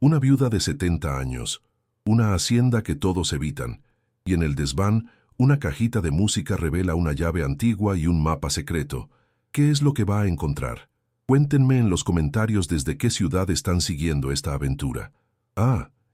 Una viuda de 70 años, una hacienda que todos evitan, y en el desván una cajita de música revela una llave antigua y un mapa secreto. ¿Qué es lo que va a encontrar? Cuéntenme en los comentarios desde qué ciudad están siguiendo esta aventura.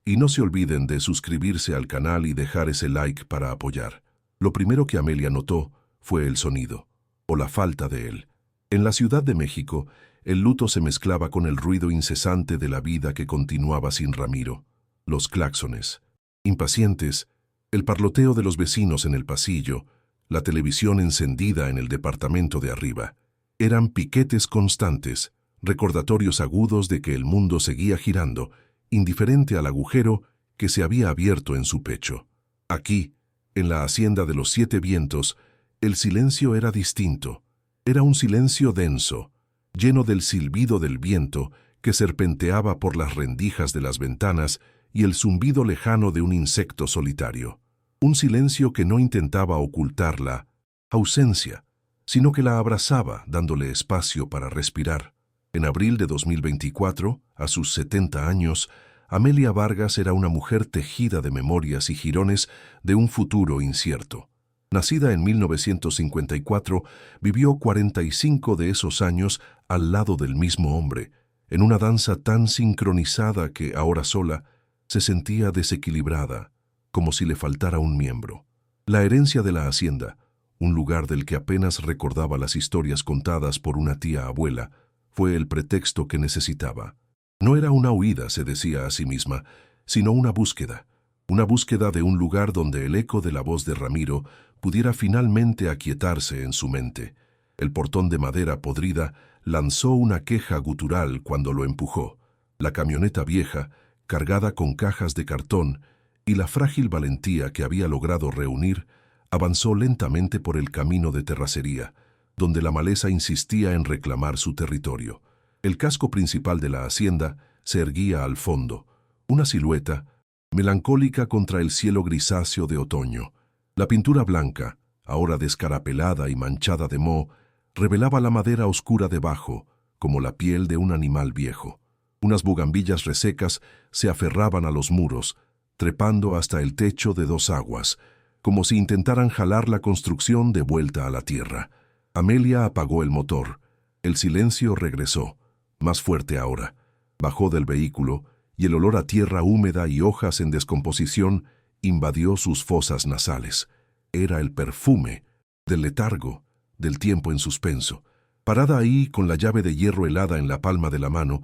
Y no se olviden de suscribirse al canal y dejar ese like para apoyar. Lo primero que Amelia notó fue el sonido, o la falta de él. En la Ciudad de México, el luto se mezclaba con el ruido incesante de la vida que continuaba sin Ramiro. Los claxones, impacientes, el parloteo de los vecinos en el pasillo, la televisión encendida en el departamento de arriba. Eran piquetes constantes, recordatorios agudos de que el mundo seguía girando, indiferente al agujero que se había abierto en su pecho. Aquí, en la hacienda de los 7 vientos, el silencio era distinto. Era un silencio denso, lleno del silbido del viento que serpenteaba por las rendijas de las ventanas y el zumbido lejano de un insecto solitario. Un silencio que no intentaba ocultar la ausencia, sino que la abrazaba, dándole espacio para respirar. En abril de 2024, a sus 70 años, Amelia Vargas era una mujer tejida de memorias y jirones de un futuro incierto. Nacida en 1954, vivió 45 de esos años al lado del mismo hombre, en una danza tan sincronizada que, ahora sola, se sentía desequilibrada, como si le faltara un miembro. La herencia de la hacienda, un lugar del que apenas recordaba las historias contadas por una tía abuela, fue el pretexto que necesitaba. No era una huida, se decía a sí misma, sino una búsqueda de un lugar donde el eco de la voz de Ramiro pudiera finalmente aquietarse en su mente. El portón de madera podrida lanzó una queja gutural cuando lo empujó. La camioneta vieja, cargada con cajas de cartón, y la frágil valentía que había logrado reunir, avanzó lentamente por el camino de terracería, donde la maleza insistía en reclamar su territorio. El casco principal de la hacienda se erguía al fondo, una silueta melancólica contra el cielo grisáceo de otoño. La pintura blanca, ahora descarapelada y manchada de moho, revelaba la madera oscura debajo, como la piel de un animal viejo. Unas bugambillas resecas se aferraban a los muros, trepando hasta el techo de 2 aguas, como si intentaran jalar la construcción de vuelta a la tierra. Amelia apagó el motor. El silencio regresó, más fuerte ahora. Bajó del vehículo y el olor a tierra húmeda y hojas en descomposición invadió sus fosas nasales. Era el perfume del letargo, del tiempo en suspenso. Parada ahí, con la llave de hierro helada en la palma de la mano,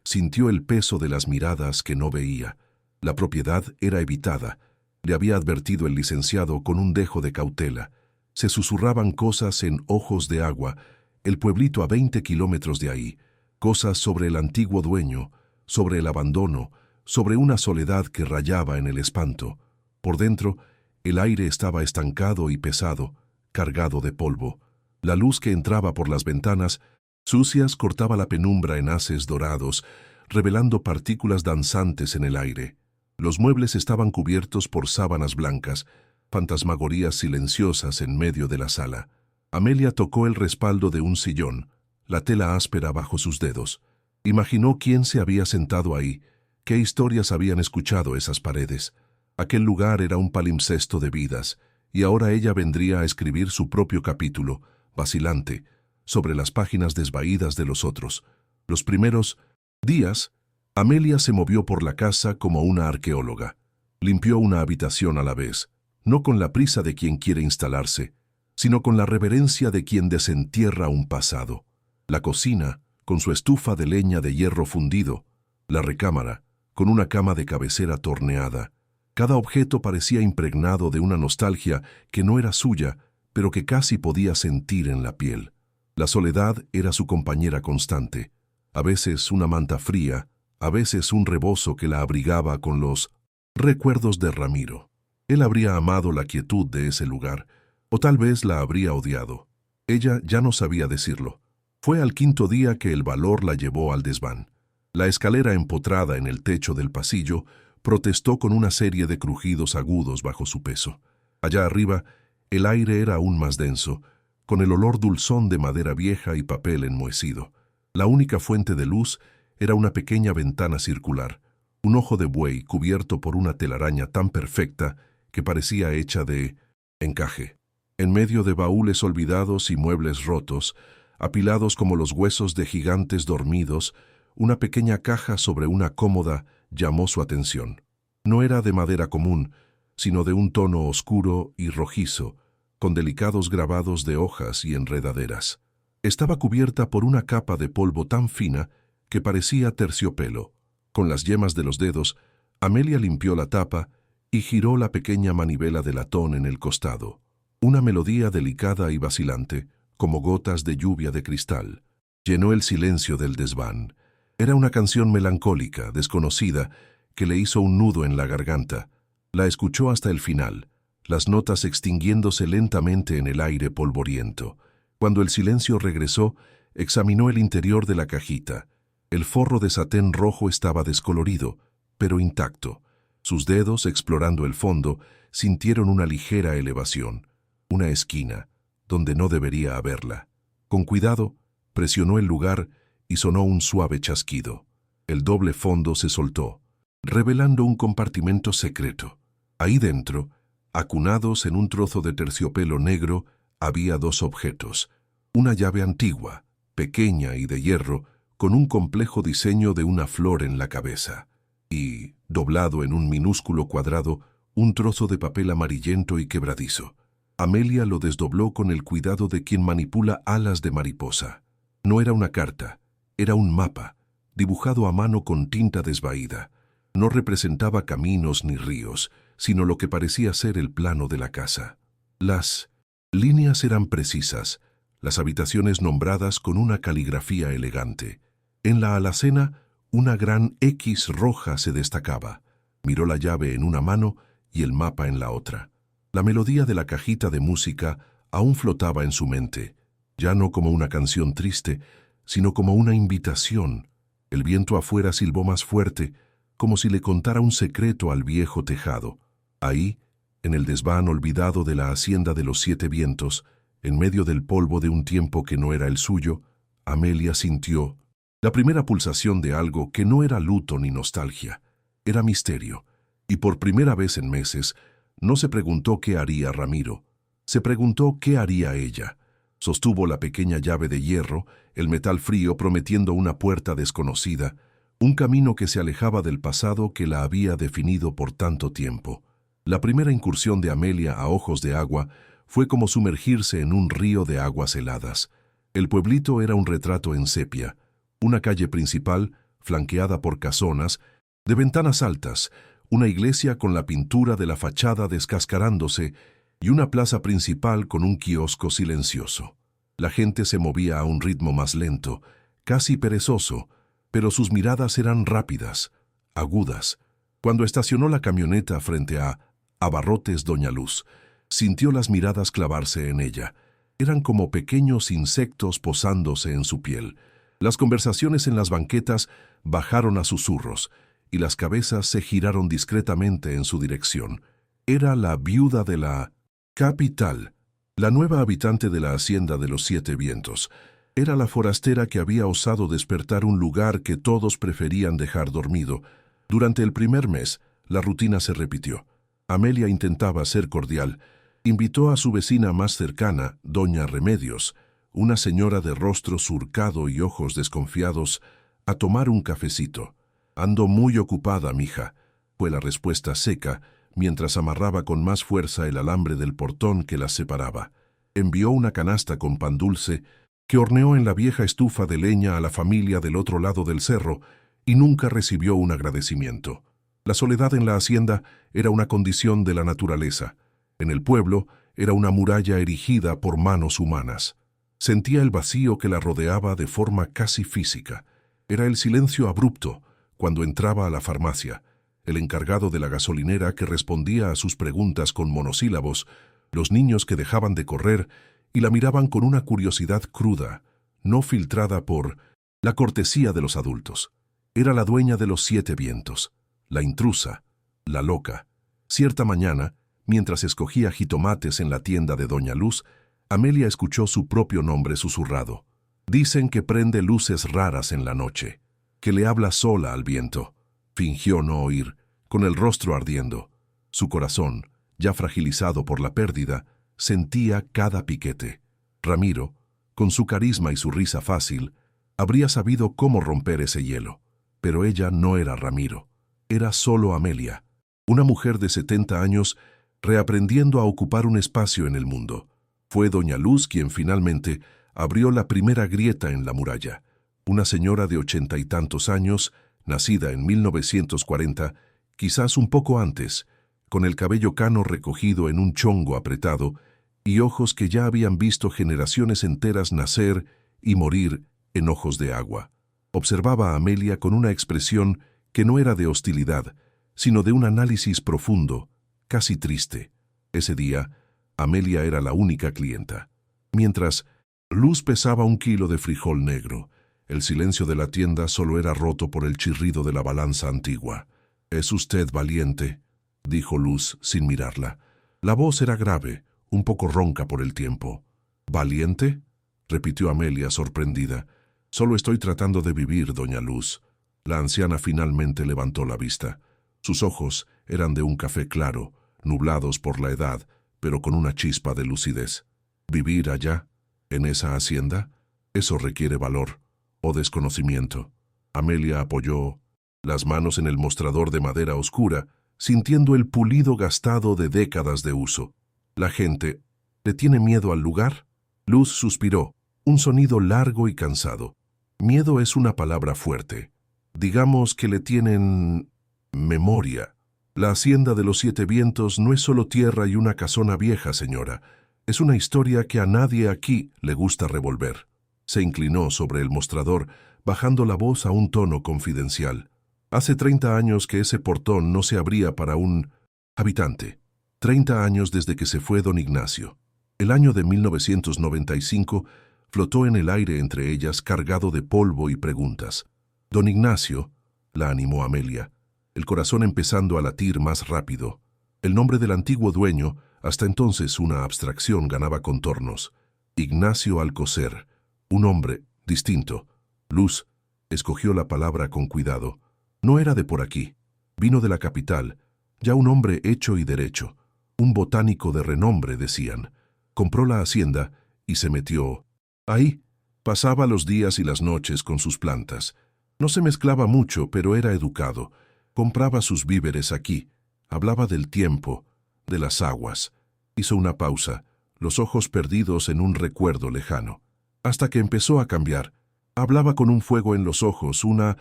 sintió el peso de las miradas que no veía. La propiedad era evitada. Le había advertido el licenciado con un dejo de cautela. Se susurraban cosas en ojos de agua, el pueblito a 20 kilómetros de ahí, cosas sobre el antiguo dueño, sobre el abandono, sobre una soledad que rayaba en el espanto. Por dentro, el aire estaba estancado y pesado, cargado de polvo. La luz que entraba por las ventanas, sucias, cortaba la penumbra en haces dorados, revelando partículas danzantes en el aire. Los muebles estaban cubiertos por sábanas blancas, fantasmagorías silenciosas en medio de la sala. Amelia tocó el respaldo de un sillón, la tela áspera bajo sus dedos. Imaginó quién se había sentado ahí, qué historias habían escuchado esas paredes. Aquel lugar era un palimpsesto de vidas, y ahora ella vendría a escribir su propio capítulo, vacilante, sobre las páginas desvaídas de los otros. Los primeros días, Amelia se movió por la casa como una arqueóloga. Limpió una habitación a la vez, no con la prisa de quien quiere instalarse, sino con la reverencia de quien desentierra un pasado. La cocina, con su estufa de leña de hierro fundido, la recámara, con una cama de cabecera torneada. Cada objeto parecía impregnado de una nostalgia que no era suya, pero que casi podía sentir en la piel. La soledad era su compañera constante, a veces una manta fría, a veces un rebozo que la abrigaba con los recuerdos de Ramiro. Él habría amado la quietud de ese lugar, o tal vez la habría odiado. Ella ya no sabía decirlo. Fue al 5.º día que el valor la llevó al desván. La escalera empotrada en el techo del pasillo protestó con una serie de crujidos agudos bajo su peso. Allá arriba, el aire era aún más denso, con el olor dulzón de madera vieja y papel enmohecido. La única fuente de luz era una pequeña ventana circular, un ojo de buey cubierto por una telaraña tan perfecta que parecía hecha de encaje. En medio de baúles olvidados y muebles rotos, apilados como los huesos de gigantes dormidos, una pequeña caja sobre una cómoda llamó su atención. No era de madera común, sino de un tono oscuro y rojizo, con delicados grabados de hojas y enredaderas. Estaba cubierta por una capa de polvo tan fina que parecía terciopelo. Con las yemas de los dedos, Amelia limpió la tapa y giró la pequeña manivela de latón en el costado. Una melodía delicada y vacilante, como gotas de lluvia de cristal, llenó el silencio del desván. Era una canción melancólica, desconocida, que le hizo un nudo en la garganta. La escuchó hasta el final, las notas extinguiéndose lentamente en el aire polvoriento. Cuando el silencio regresó, examinó el interior de la cajita. El forro de satén rojo estaba descolorido, pero intacto. Sus dedos, explorando el fondo, sintieron una ligera elevación, una esquina, donde no debería haberla. Con cuidado, presionó el lugar y sonó un suave chasquido. El doble fondo se soltó, revelando un compartimento secreto. Ahí dentro, acunados en un trozo de terciopelo negro, había dos objetos. Una llave antigua, pequeña y de hierro, con un complejo diseño de una flor en la cabeza. Y, doblado en un minúsculo cuadrado, un trozo de papel amarillento y quebradizo. Amelia lo desdobló con el cuidado de quien manipula alas de mariposa. No era una carta, era un mapa, dibujado a mano con tinta desvaída. No representaba caminos ni ríos, sino lo que parecía ser el plano de la casa. Las líneas eran precisas, las habitaciones nombradas con una caligrafía elegante. En la alacena, una gran X roja se destacaba. Miró la llave en una mano y el mapa en la otra. La melodía de la cajita de música aún flotaba en su mente, ya no como una canción triste, sino como una invitación. El viento afuera silbó más fuerte, como si le contara un secreto al viejo tejado. Ahí, en el desván olvidado de la hacienda de los 7 vientos, en medio del polvo de un tiempo que no era el suyo, Amelia sintió la primera pulsación de algo que no era luto ni nostalgia, era misterio, y por primera vez en meses no se preguntó qué haría Ramiro, se preguntó qué haría ella. Sostuvo la pequeña llave de hierro, el metal frío prometiendo una puerta desconocida, un camino que se alejaba del pasado que la había definido por tanto tiempo. La primera incursión de Amelia a ojos de agua fue como sumergirse en un río de aguas heladas. El pueblito era un retrato en sepia, una calle principal, flanqueada por casonas, de ventanas altas, una iglesia con la pintura de la fachada descascarándose y una plaza principal con un kiosco silencioso. La gente se movía a un ritmo más lento, casi perezoso, pero sus miradas eran rápidas, agudas. Cuando estacionó la camioneta frente a Abarrotes Doña Luz, sintió las miradas clavarse en ella. Eran como pequeños insectos posándose en su piel. Las conversaciones en las banquetas bajaron a susurros y las cabezas se giraron discretamente en su dirección. Era la viuda de la capital, la nueva habitante de la hacienda de los 7 vientos. Era la forastera que había osado despertar un lugar que todos preferían dejar dormido. Durante el primer mes, la rutina se repitió. Amelia intentaba ser cordial. Invitó a su vecina más cercana, doña Remedios, una señora de rostro surcado y ojos desconfiados, a tomar un cafecito. «Ando muy ocupada, mija», fue la respuesta seca, mientras amarraba con más fuerza el alambre del portón que las separaba. Envió una canasta con pan dulce que horneó en la vieja estufa de leña a la familia del otro lado del cerro y nunca recibió un agradecimiento. La soledad en la hacienda era una condición de la naturaleza. En el pueblo era una muralla erigida por manos humanas. Sentía el vacío que la rodeaba de forma casi física. Era el silencio abrupto cuando entraba a la farmacia, el encargado de la gasolinera que respondía a sus preguntas con monosílabos, los niños que dejaban de correr y la miraban con una curiosidad cruda, no filtrada por la cortesía de los adultos. Era la dueña de los 7 vientos, la intrusa, la loca. Cierta mañana, mientras escogía jitomates en la tienda de Doña Luz, Amelia escuchó su propio nombre susurrado. Dicen que prende luces raras en la noche, que le habla sola al viento. Fingió no oír, con el rostro ardiendo. Su corazón, ya fragilizado por la pérdida, sentía cada piquete. Ramiro, con su carisma y su risa fácil, habría sabido cómo romper ese hielo. Pero ella no era Ramiro. Era solo Amelia, una mujer de 70 años reaprendiendo a ocupar un espacio en el mundo. Fue doña Luz quien finalmente abrió la primera grieta en la muralla. Una señora de 80 y tantos años, nacida en 1940, quizás un poco antes, con el cabello cano recogido en un chongo apretado y ojos que ya habían visto generaciones enteras nacer y morir en ojos de agua. Observaba a Amelia con una expresión que no era de hostilidad, sino de un análisis profundo, casi triste. Ese día, Amelia era la única clienta. Mientras Luz pesaba 1 kilo de frijol negro, el silencio de la tienda solo era roto por el chirrido de la balanza antigua. «Es usted valiente», dijo Luz sin mirarla. La voz era grave, un poco ronca por el tiempo. «¿Valiente?», repitió Amelia sorprendida. «Solo estoy tratando de vivir, doña Luz». La anciana finalmente levantó la vista. Sus ojos eran de un café claro, nublados por la edad, pero con una chispa de lucidez. «¿Vivir allá, en esa hacienda? Eso requiere valor o desconocimiento». Amelia apoyó las manos en el mostrador de madera oscura, sintiendo el pulido gastado de décadas de uso. «¿La gente le tiene miedo al lugar?». Luz suspiró, un sonido largo y cansado. «Miedo es una palabra fuerte. Digamos que le tienen memoria. La hacienda de los 7 vientos no es solo tierra y una casona vieja, señora. Es una historia que a nadie aquí le gusta revolver». Se inclinó sobre el mostrador, bajando la voz a un tono confidencial. «Hace 30 años que ese portón no se abría para un habitante. 30 años desde que se fue don Ignacio. El año de 1995 flotó en el aire entre ellas cargado de polvo y preguntas. Don Ignacio», la animó Amelia, el corazón empezando a latir más rápido. El nombre del antiguo dueño, hasta entonces una abstracción, ganaba contornos. Ignacio Alcocer, un hombre distinto. Luz escogió la palabra con cuidado. No era de por aquí. Vino de la capital, ya un hombre hecho y derecho. Un botánico de renombre, decían. Compró la hacienda y se metió ahí. Pasaba los días y las noches con sus plantas. No se mezclaba mucho, pero era educado. Compraba sus víveres aquí. Hablaba del tiempo, de las aguas. Hizo una pausa, los ojos perdidos en un recuerdo lejano. Hasta que empezó a cambiar. Hablaba con un fuego en los ojos, una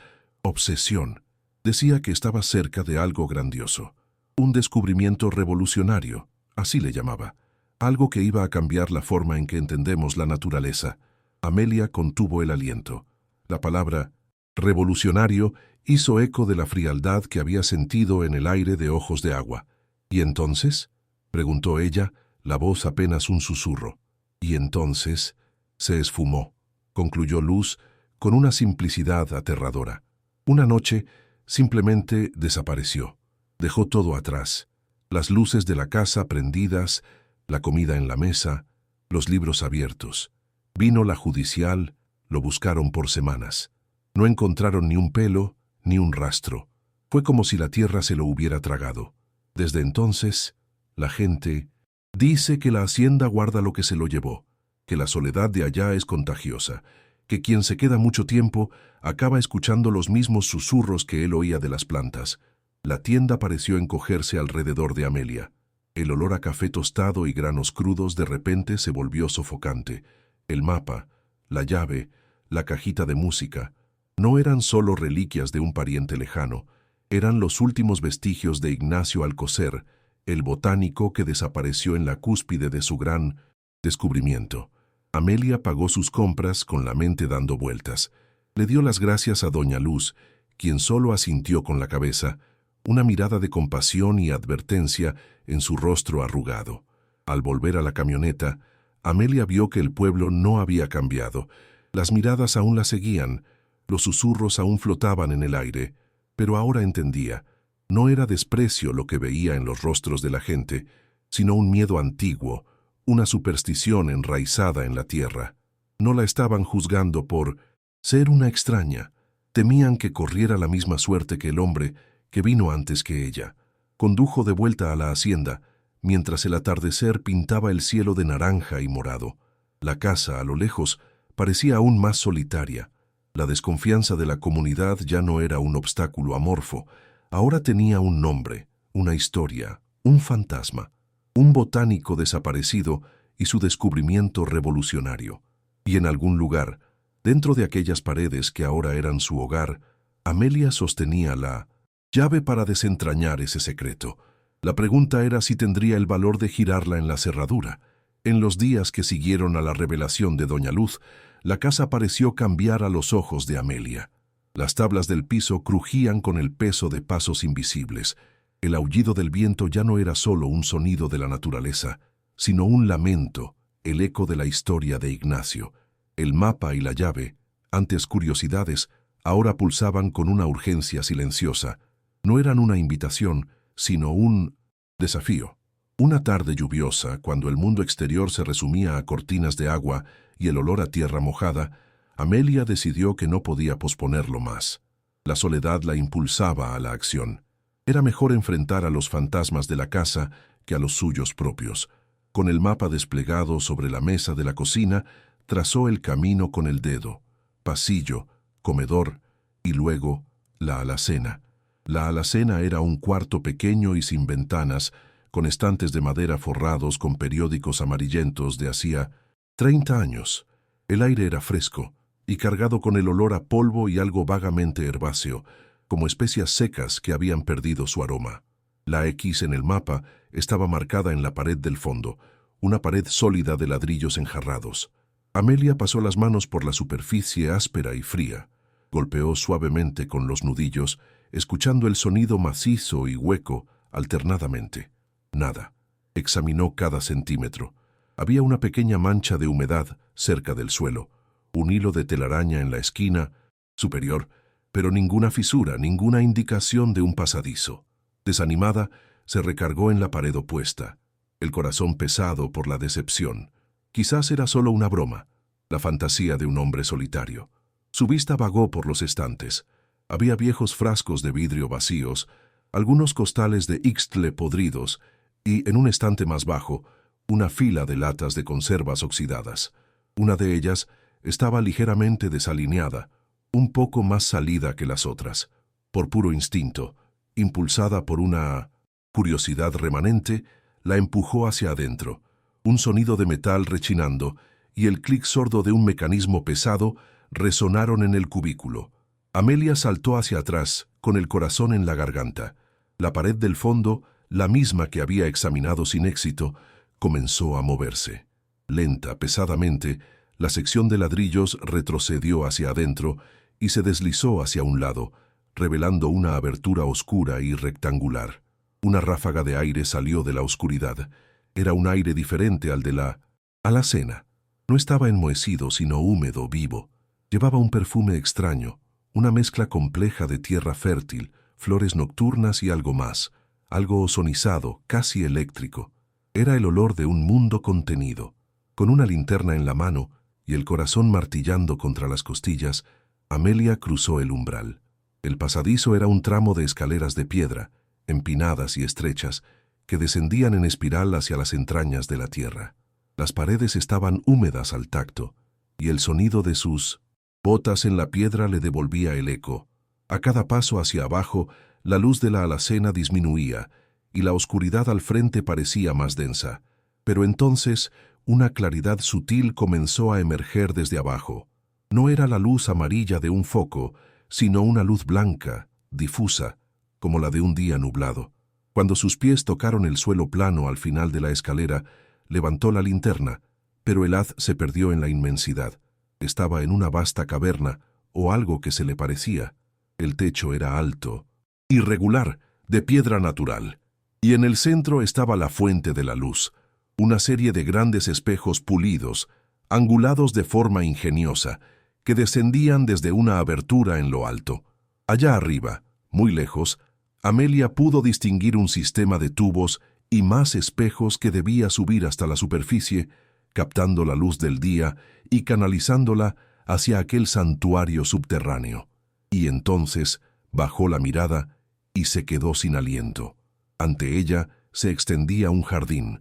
obsesión. Decía que estaba cerca de algo grandioso. Un descubrimiento revolucionario, así le llamaba. Algo que iba a cambiar la forma en que entendemos la naturaleza. Amelia contuvo el aliento. La palabra revolucionario hizo eco de la frialdad que había sentido en el aire de ojos de agua. «¿Y entonces?», preguntó ella, la voz apenas un susurro. «Y entonces se esfumó», concluyó Luz con una simplicidad aterradora. Una noche simplemente desapareció. Dejó todo atrás. Las luces de la casa prendidas, la comida en la mesa, los libros abiertos. Vino la judicial, lo buscaron por semanas. No encontraron ni un pelo, ni un rastro. Fue como si la tierra se lo hubiera tragado. Desde entonces, la gente dice que la hacienda guarda lo que se lo llevó, que la soledad de allá es contagiosa, que quien se queda mucho tiempo acaba escuchando los mismos susurros que él oía de las plantas. La tienda pareció encogerse alrededor de Amelia. El olor a café tostado y granos crudos de repente se volvió sofocante. El mapa, la llave, la cajita de música, no eran solo reliquias de un pariente lejano, eran los últimos vestigios de Ignacio Alcocer, el botánico que desapareció en la cúspide de su gran descubrimiento. Amelia pagó sus compras con la mente dando vueltas. Le dio las gracias a doña Luz, quien solo asintió con la cabeza, una mirada de compasión y advertencia en su rostro arrugado. Al volver a la camioneta, Amelia vio que el pueblo no había cambiado. Las miradas aún la seguían, los susurros aún flotaban en el aire, pero ahora entendía. No era desprecio lo que veía en los rostros de la gente, sino un miedo antiguo, una superstición enraizada en la tierra. No la estaban juzgando por ser una extraña, Temían que corriera la misma suerte que el hombre que vino antes que ella. Condujo de vuelta a la hacienda, mientras el atardecer pintaba el cielo de naranja y morado. La casa, a lo lejos, parecía aún más solitaria. La desconfianza de la comunidad ya no era un obstáculo amorfo, ahora tenía un nombre, una historia, un fantasma, un botánico desaparecido y su descubrimiento revolucionario. Y en algún lugar, dentro de aquellas paredes que ahora eran su hogar, Amelia sostenía la llave para desentrañar ese secreto. La pregunta era si tendría el valor de girarla en la cerradura. En los días que siguieron a la revelación de Doña Luz, la casa pareció cambiar a los ojos de Amelia. Las tablas del piso crujían con el peso de pasos invisibles. El aullido del viento ya no era solo un sonido de la naturaleza, sino un lamento, el eco de la historia de Ignacio. El mapa y la llave, antes curiosidades, ahora pulsaban con una urgencia silenciosa. No eran una invitación, sino un desafío. Una tarde lluviosa, cuando el mundo exterior se resumía a cortinas de agua y el olor a tierra mojada, Amelia decidió que no podía posponerlo más. La soledad la impulsaba a la acción. Era mejor enfrentar a los fantasmas de la casa que a los suyos propios. Con el mapa desplegado sobre la mesa de la cocina, trazó el camino con el dedo. Pasillo, comedor y luego la alacena. La alacena era un cuarto pequeño y sin ventanas, con estantes de madera forrados con periódicos amarillentos de hacía 30 años. El aire era fresco y cargado con el olor a polvo y algo vagamente herbáceo, como especias secas que habían perdido su aroma. La X en el mapa estaba marcada en la pared del fondo, una pared sólida de ladrillos enjarrados. Amelia pasó las manos por la superficie áspera y fría. Golpeó suavemente con los nudillos, escuchando el sonido macizo y hueco alternadamente. Nada. Examinó cada centímetro. Había una pequeña mancha de humedad cerca del suelo, un hilo de telaraña en la esquina superior, pero ninguna fisura, ninguna indicación de un pasadizo. Desanimada, se recargó en la pared opuesta, el corazón pesado por la decepción. Quizás era solo una broma, la fantasía de un hombre solitario. Su vista vagó por los estantes. Había viejos frascos de vidrio vacíos, algunos costales de Ixtle podridos y, en un estante más bajo, una fila de latas de conservas oxidadas. Una de ellas estaba ligeramente desalineada, un poco más salida que las otras. Por puro instinto, impulsada por una curiosidad remanente, la empujó hacia adentro. Un sonido de metal rechinando y el clic sordo de un mecanismo pesado resonaron en el cubículo. Amelia saltó hacia atrás, con el corazón en la garganta. La pared del fondo, la misma que había examinado sin éxito, comenzó a moverse. Lenta, pesadamente, la sección de ladrillos retrocedió hacia adentro y se deslizó hacia un lado, revelando una abertura oscura y rectangular. Una ráfaga de aire salió de la oscuridad. Era un aire diferente al de la alacena. No estaba enmohecido, sino húmedo, vivo. Llevaba un perfume extraño, una mezcla compleja de tierra fértil, flores nocturnas y algo más, algo ozonizado, casi eléctrico. Era el olor de un mundo contenido. Con una linterna en la mano y el corazón martillando contra las costillas, Amelia cruzó el umbral. El pasadizo era un tramo de escaleras de piedra, empinadas y estrechas, que descendían en espiral hacia las entrañas de la tierra. Las paredes estaban húmedas al tacto, y el sonido de sus botas en la piedra le devolvía el eco. A cada paso hacia abajo, la luz de la alacena disminuía, y la oscuridad al frente parecía más densa. Pero entonces, una claridad sutil comenzó a emerger desde abajo. No era la luz amarilla de un foco, sino una luz blanca, difusa, como la de un día nublado. Cuando sus pies tocaron el suelo plano al final de la escalera, levantó la linterna, pero el haz se perdió en la inmensidad. Estaba en una vasta caverna, o algo que se le parecía. El techo era alto, irregular, de piedra natural, y en el centro estaba la fuente de la luz, una serie de grandes espejos pulidos, angulados de forma ingeniosa, que descendían desde una abertura en lo alto. Allá arriba, muy lejos, Amelia pudo distinguir un sistema de tubos y más espejos que debía subir hasta la superficie, captando la luz del día y canalizándola hacia aquel santuario subterráneo. Y entonces bajó la mirada y se quedó sin aliento. Ante ella se extendía un jardín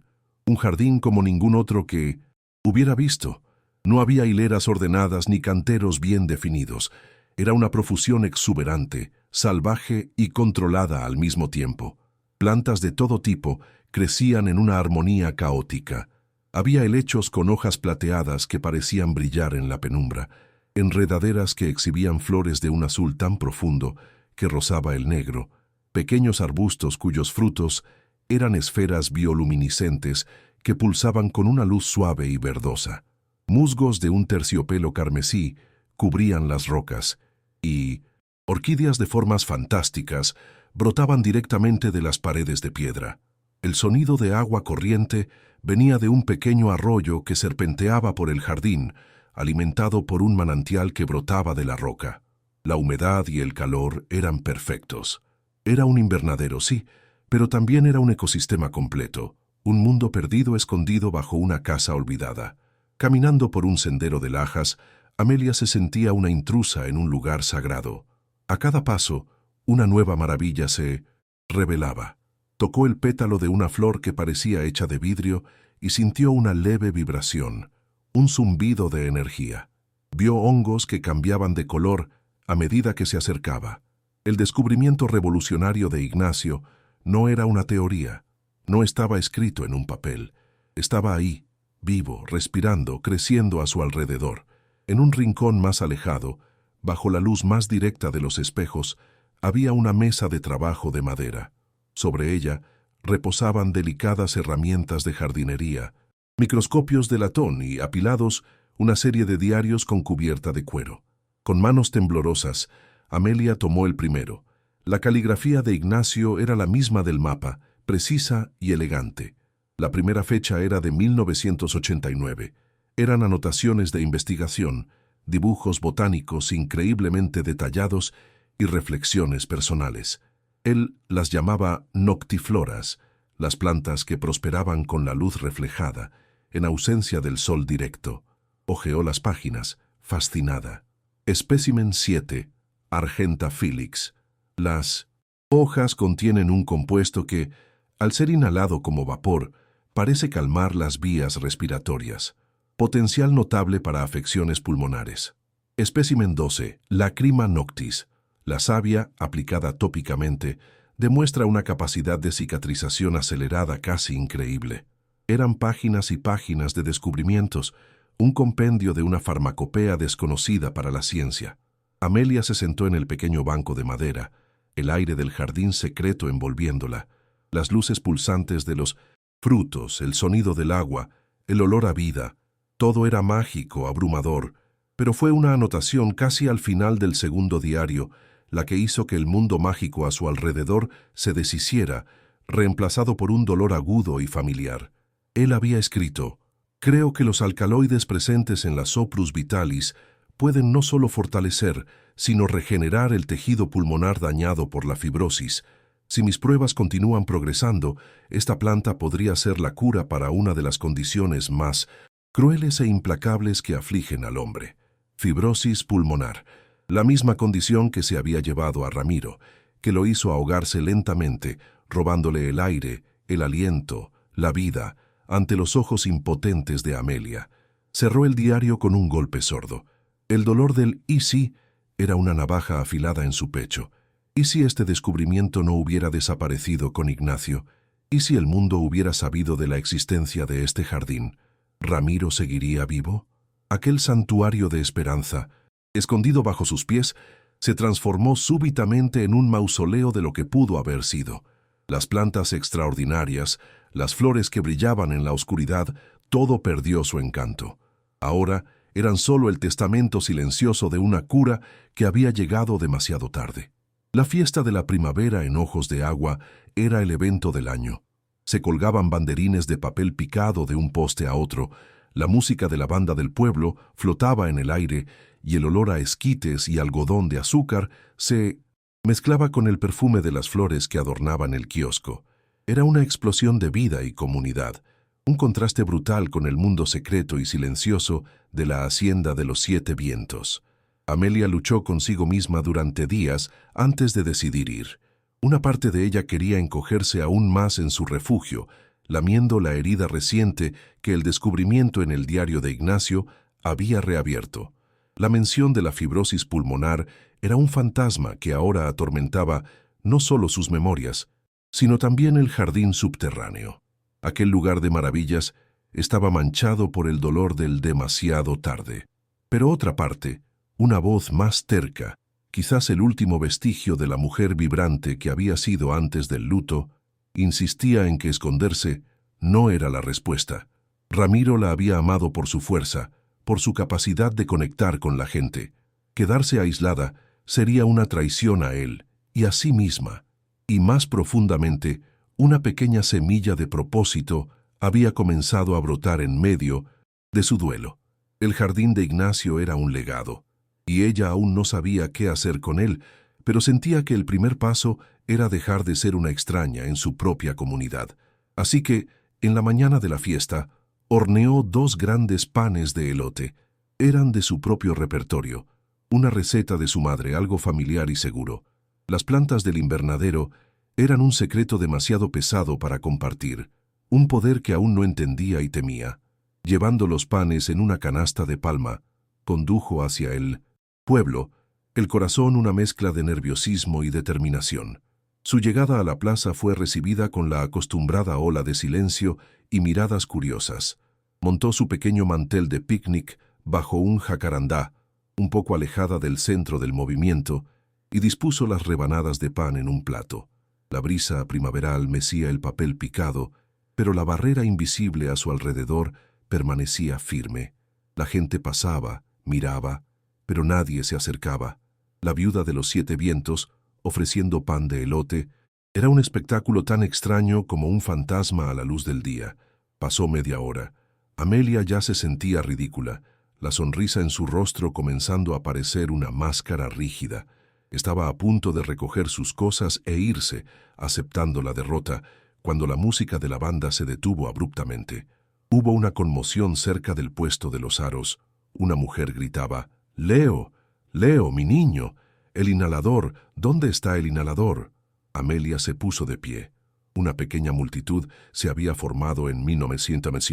como ningún otro que hubiera visto. No había hileras ordenadas ni canteros bien definidos. Era una profusión exuberante, salvaje y controlada al mismo tiempo. Plantas de todo tipo crecían en una armonía caótica. Había helechos con hojas plateadas que parecían brillar en la penumbra, enredaderas que exhibían flores de un azul tan profundo que rozaba el negro, pequeños arbustos cuyos frutos eran esferas bioluminiscentes que pulsaban con una luz suave y verdosa. Musgos de un terciopelo carmesí cubrían las rocas, y orquídeas de formas fantásticas brotaban directamente de las paredes de piedra. El sonido de agua corriente venía de un pequeño arroyo que serpenteaba por el jardín, alimentado por un manantial que brotaba de la roca. La humedad y el calor eran perfectos. Era un invernadero, sí, pero también era un ecosistema completo, un mundo perdido escondido bajo una casa olvidada. Caminando por un sendero de lajas, Amelia se sentía una intrusa en un lugar sagrado. A cada paso, una nueva maravilla se revelaba. Tocó el pétalo de una flor que parecía hecha de vidrio y sintió una leve vibración, un zumbido de energía. Vio hongos que cambiaban de color a medida que se acercaba. El descubrimiento revolucionario de Ignacio no era una teoría, no estaba escrito en un papel. Estaba ahí, vivo, respirando, creciendo a su alrededor. En un rincón más alejado, bajo la luz más directa de los espejos, había una mesa de trabajo de madera. Sobre ella reposaban delicadas herramientas de jardinería, microscopios de latón y, apilados, una serie de diarios con cubierta de cuero. Con manos temblorosas, Amelia tomó el primero. La caligrafía de Ignacio era la misma del mapa, precisa y elegante. La primera fecha era de 1989. Eran anotaciones de investigación, dibujos botánicos increíblemente detallados y reflexiones personales. Él las llamaba noctifloras, las plantas que prosperaban con la luz reflejada, en ausencia del sol directo. Hojeó las páginas, fascinada. Espécimen 7, Argenta Felix. Las hojas contienen un compuesto que, al ser inhalado como vapor, parece calmar las vías respiratorias. Potencial notable para afecciones pulmonares. Espécimen 12, Lacrima noctis. La savia, aplicada tópicamente, demuestra una capacidad de cicatrización acelerada casi increíble. Eran páginas y páginas de descubrimientos, un compendio de una farmacopea desconocida para la ciencia. Amelia se sentó en el pequeño banco de madera, el aire del jardín secreto envolviéndola, las luces pulsantes de los frutos, el sonido del agua, el olor a vida. Todo era mágico, abrumador, pero fue una anotación casi al final del segundo diario la que hizo que el mundo mágico a su alrededor se deshiciera, reemplazado por un dolor agudo y familiar. Él había escrito: «Creo que los alcaloides presentes en la Soprus vitalis pueden no solo fortalecer, sino regenerar el tejido pulmonar dañado por la fibrosis. Si mis pruebas continúan progresando, esta planta podría ser la cura para una de las condiciones más crueles e implacables que afligen al hombre. Fibrosis pulmonar, la misma condición que se había llevado a Ramiro, que lo hizo ahogarse lentamente, robándole el aire, el aliento, la vida, ante los ojos impotentes de Amelia. Cerró el diario con un golpe sordo. El dolor del «y si» era una navaja afilada en su pecho. ¿Y si este descubrimiento no hubiera desaparecido con Ignacio? ¿Y si el mundo hubiera sabido de la existencia de este jardín? ¿Ramiro seguiría vivo? Aquel santuario de esperanza, escondido bajo sus pies, se transformó súbitamente en un mausoleo de lo que pudo haber sido. Las plantas extraordinarias, las flores que brillaban en la oscuridad, todo perdió su encanto. Ahora eran solo el testamento silencioso de una cura que había llegado demasiado tarde. La fiesta de la primavera en Ojos de Agua era el evento del año. Se colgaban banderines de papel picado de un poste a otro, la música de la banda del pueblo flotaba en el aire y el olor a esquites y algodón de azúcar se mezclaba con el perfume de las flores que adornaban el kiosco. Era una explosión de vida y comunidad, un contraste brutal con el mundo secreto y silencioso de la Hacienda de los Siete Vientos. Amelia luchó consigo misma durante días antes de decidir ir. Una parte de ella quería encogerse aún más en su refugio, lamiendo la herida reciente que el descubrimiento en el diario de Ignacio había reabierto. La mención de la fibrosis pulmonar era un fantasma que ahora atormentaba no solo sus memorias, sino también el jardín subterráneo. Aquel lugar de maravillas estaba manchado por el dolor del demasiado tarde. Pero otra parte, una voz más terca, quizás el último vestigio de la mujer vibrante que había sido antes del luto, insistía en que esconderse no era la respuesta. Ramiro la había amado por su fuerza, por su capacidad de conectar con la gente. Quedarse aislada sería una traición a él y a sí misma. Y más profundamente, una pequeña semilla de propósito había comenzado a brotar en medio de su duelo. El jardín de Ignacio era un legado, y ella aún no sabía qué hacer con él, pero sentía que el primer paso era dejar de ser una extraña en su propia comunidad. Así que, en la mañana de la fiesta, horneó 2 grandes panes de elote. Eran de su propio repertorio, una receta de su madre, algo familiar y seguro. Las plantas del invernadero eran un secreto demasiado pesado para compartir, un poder que aún no entendía y temía. Llevando los panes en una canasta de palma, condujo hacia el pueblo, el corazón una mezcla de nerviosismo y determinación. Su llegada a la plaza fue recibida con la acostumbrada ola de silencio y miradas curiosas. Montó su pequeño mantel de picnic bajo un jacarandá, un poco alejada del centro del movimiento, y dispuso las rebanadas de pan en un plato. La brisa primaveral mecía el papel picado, pero la barrera invisible a su alrededor permanecía firme. La gente pasaba, miraba, pero nadie se acercaba. La viuda de los 7 vientos, ofreciendo pan de elote, era un espectáculo tan extraño como un fantasma a la luz del día. Pasó media hora. Amelia ya se sentía ridícula, la sonrisa en su rostro comenzando a parecer una máscara rígida. Estaba a punto de recoger sus cosas e irse, aceptando la derrota, cuando la música de la banda se detuvo abruptamente. Hubo una conmoción cerca del puesto de los aros. Una mujer gritaba: «Leo, Leo, mi niño, el inhalador, ¿dónde está el inhalador?». Amelia se puso de pie. Una pequeña multitud se había formado en 1900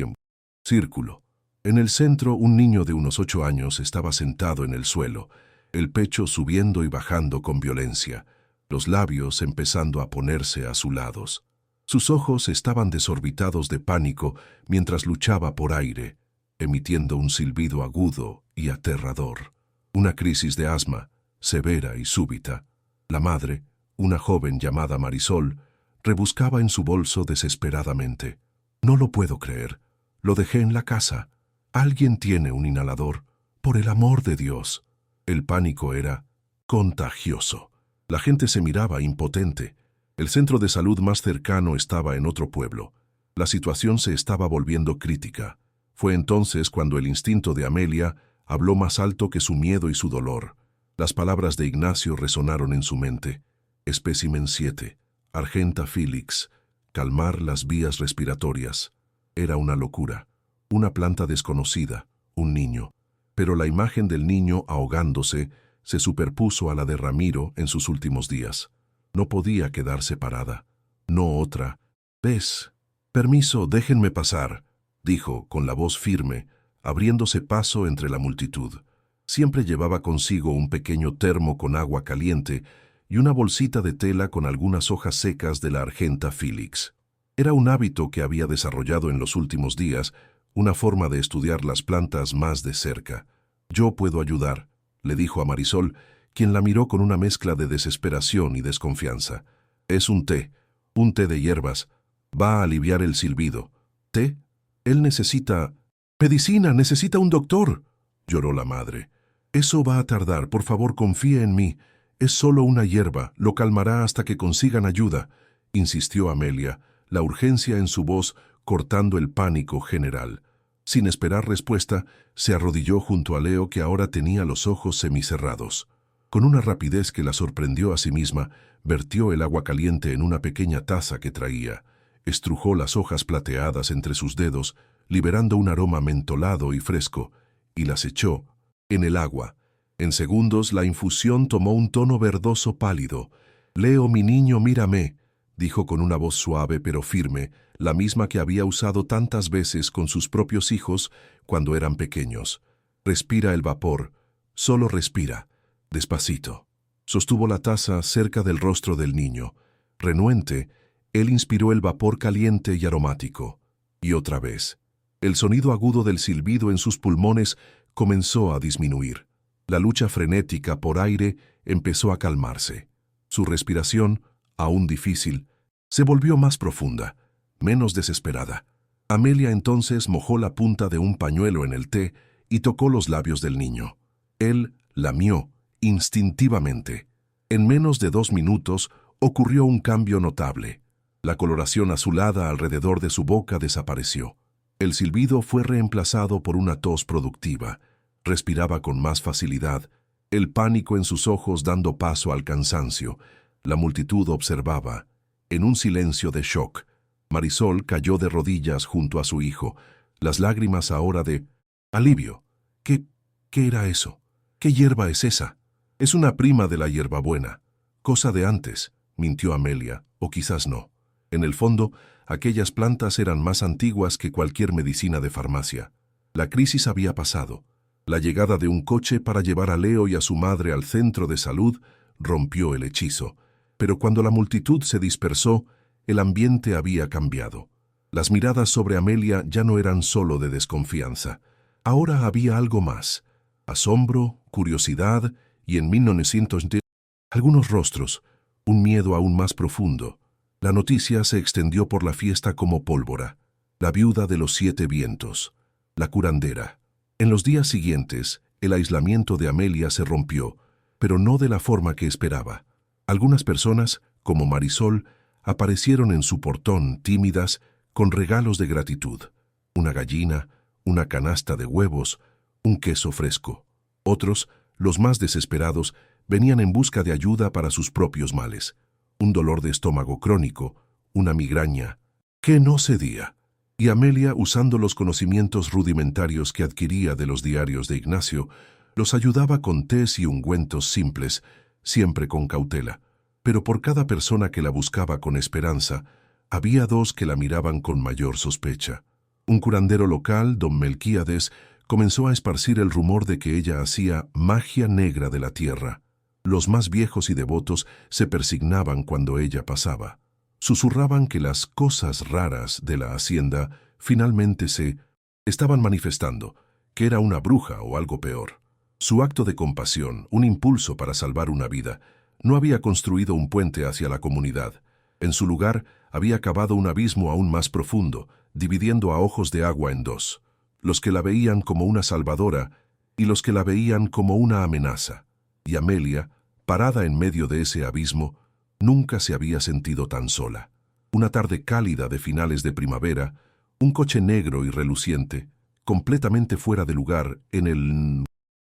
círculo. En el centro, un niño de unos 8 años estaba sentado en el suelo, el pecho subiendo y bajando con violencia, los labios empezando a ponerse azulados. Sus ojos estaban desorbitados de pánico mientras luchaba por aire, emitiendo un silbido agudo y aterrador. Una crisis de asma, severa y súbita. La madre, una joven llamada Marisol, rebuscaba en su bolso desesperadamente. «No lo puedo creer. Lo dejé en la casa. Alguien tiene un inhalador. Por el amor de Dios». El pánico era contagioso. La gente se miraba impotente. El centro de salud más cercano estaba en otro pueblo. La situación se estaba volviendo crítica. Fue entonces cuando el instinto de Amelia habló más alto que su miedo y su dolor. Las palabras de Ignacio resonaron en su mente. Espécimen 7, Argenta Felix, calmar las vías respiratorias. Era una locura, una planta desconocida, un niño. Pero la imagen del niño ahogándose se superpuso a la de Ramiro en sus últimos días. No podía quedar separada. No otra. «¿Ves? Permiso, déjenme pasar», dijo con la voz firme, abriéndose paso entre la multitud. Siempre llevaba consigo un pequeño termo con agua caliente y una bolsita de tela con algunas hojas secas de la Argenta Felix. Era un hábito que había desarrollado en los últimos días, una forma de estudiar las plantas más de cerca. «Yo puedo ayudar», le dijo a Marisol, quien la miró con una mezcla de desesperación y desconfianza. «Es un té de hierbas. Va a aliviar el silbido». «¿Té? Él necesita...» «Medicina, necesita un doctor», lloró la madre. «Eso va a tardar, por favor, confíe en mí. Es solo una hierba, lo calmará hasta que consigan ayuda», insistió Amelia, la urgencia en su voz cortando el pánico general. Sin esperar respuesta, se arrodilló junto a Leo, que ahora tenía los ojos semicerrados. Con una rapidez que la sorprendió a sí misma, vertió el agua caliente en una pequeña taza que traía. Estrujó las hojas plateadas entre sus dedos, liberando un aroma mentolado y fresco, y las echó en el agua. En segundos la infusión tomó un tono verdoso pálido. «Leo, mi niño, mírame», dijo con una voz suave pero firme, la misma que había usado tantas veces con sus propios hijos cuando eran pequeños. «Respira el vapor, solo respira, despacito». Sostuvo la taza cerca del rostro del niño. Renuente, él inspiró el vapor caliente y aromático. Y otra vez. El sonido agudo del silbido en sus pulmones comenzó a disminuir. La lucha frenética por aire empezó a calmarse. Su respiración, aún difícil, se volvió más profunda, menos desesperada. Amelia entonces mojó la punta de un pañuelo en el té y tocó los labios del niño. Él lamió, instintivamente. En menos de 2 minutos ocurrió un cambio notable. La coloración azulada alrededor de su boca desapareció. El silbido fue reemplazado por una tos productiva. Respiraba con más facilidad, el pánico en sus ojos dando paso al cansancio. La multitud observaba, en un silencio de shock. Marisol cayó de rodillas junto a su hijo, las lágrimas ahora de alivio. ¿Qué era eso? ¿Qué hierba es esa? Es una prima de la hierbabuena. Cosa de antes, mintió Amelia, o quizás no. En el fondo, aquellas plantas eran más antiguas que cualquier medicina de farmacia. La crisis había pasado. La llegada de un coche para llevar a Leo y a su madre al centro de salud rompió el hechizo. Pero cuando la multitud se dispersó, el ambiente había cambiado. Las miradas sobre Amelia ya no eran solo de desconfianza. Ahora había algo más. Asombro, curiosidad y en 1910 algunos rostros, un miedo aún más profundo. La noticia se extendió por la fiesta como pólvora. La viuda de los 7 vientos. La curandera. En los días siguientes, el aislamiento de Amelia se rompió, pero no de la forma que esperaba. Algunas personas, como Marisol, aparecieron en su portón, tímidas, con regalos de gratitud. Una gallina, una canasta de huevos, un queso fresco. Otros, los más desesperados, venían en busca de ayuda para sus propios males. Un dolor de estómago crónico, una migraña, que no cedía. Y Amelia, usando los conocimientos rudimentarios que adquiría de los diarios de Ignacio, los ayudaba con tés y ungüentos simples, siempre con cautela. Pero por cada persona que la buscaba con esperanza, había 2 que la miraban con mayor sospecha. Un curandero local, don Melquíades, comenzó a esparcir el rumor de que ella hacía magia negra de la tierra. Los más viejos y devotos se persignaban cuando ella pasaba. Susurraban que las cosas raras de la hacienda finalmente se estaban manifestando, que era una bruja o algo peor. Su acto de compasión, un impulso para salvar una vida, no había construido un puente hacia la comunidad. En su lugar, había cavado un abismo aún más profundo, dividiendo a ojos de agua en 2. Los que la veían como una salvadora y los que la veían como una amenaza. Y Amelia, parada en medio de ese abismo, nunca se había sentido tan sola. Una tarde cálida de finales de primavera, un coche negro y reluciente, completamente fuera de lugar en el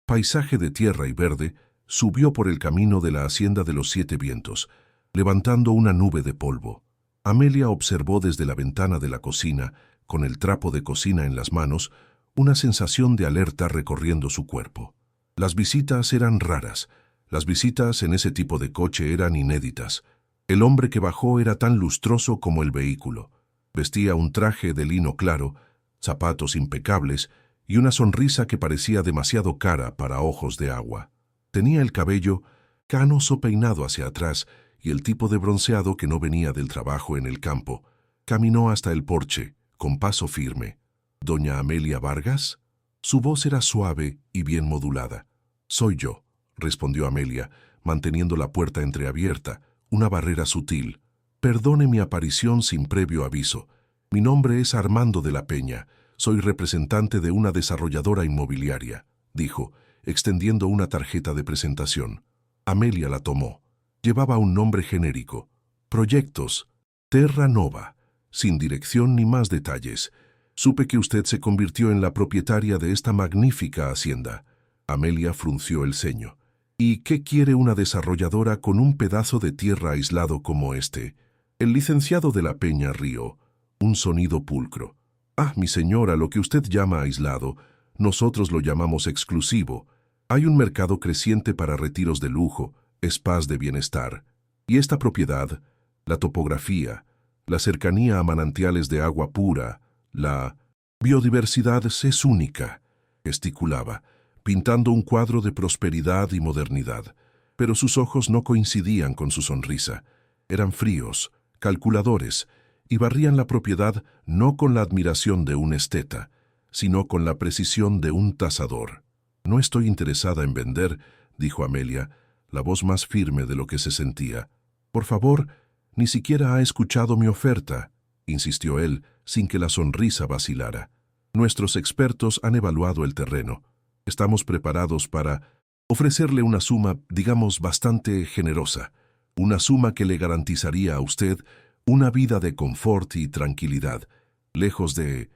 paisaje de tierra y verde, subió por el camino de la hacienda de los 7 vientos, levantando una nube de polvo. Amelia observó desde la ventana de la cocina, con el trapo de cocina en las manos, una sensación de alerta recorriendo su cuerpo. Las visitas eran raras. Las visitas en ese tipo de coche eran inéditas. El hombre que bajó era tan lustroso como el vehículo. Vestía un traje de lino claro, zapatos impecables y una sonrisa que parecía demasiado cara para ojos de agua. Tenía el cabello canoso peinado hacia atrás y el tipo de bronceado que no venía del trabajo en el campo. Caminó hasta el porche, con paso firme. ¿Doña Amelia Vargas? Su voz era suave y bien modulada. «Soy yo», respondió Amelia, manteniendo la puerta entreabierta, una barrera sutil. «Perdone mi aparición sin previo aviso. Mi nombre es Armando de la Peña. Soy representante de una desarrolladora inmobiliaria», dijo, extendiendo una tarjeta de presentación. Amelia la tomó. Llevaba un nombre genérico. «Proyectos. Terra Nova. Sin dirección ni más detalles. Supe que usted se convirtió en la propietaria de esta magnífica hacienda». Amelia frunció el ceño. «¿Y qué quiere una desarrolladora con un pedazo de tierra aislado como este?» El licenciado de la Peña rió. Un sonido pulcro. «Ah, mi señora, lo que usted llama aislado, nosotros lo llamamos exclusivo. Hay un mercado creciente para retiros de lujo, spas de bienestar. Y esta propiedad, la topografía, la cercanía a manantiales de agua pura, la biodiversidad es única, gesticulaba, pintando un cuadro de prosperidad y modernidad. Pero sus ojos no coincidían con su sonrisa. Eran fríos, calculadores, y barrían la propiedad no con la admiración de un esteta, sino con la precisión de un tasador. «No estoy interesada en vender», dijo Amelia, la voz más firme de lo que se sentía. «Por favor, ni siquiera ha escuchado mi oferta», insistió él, sin que la sonrisa vacilara. «Nuestros expertos han evaluado el terreno. Estamos preparados para ofrecerle una suma, digamos, bastante generosa, una suma que le garantizaría a usted una vida de confort y tranquilidad, lejos de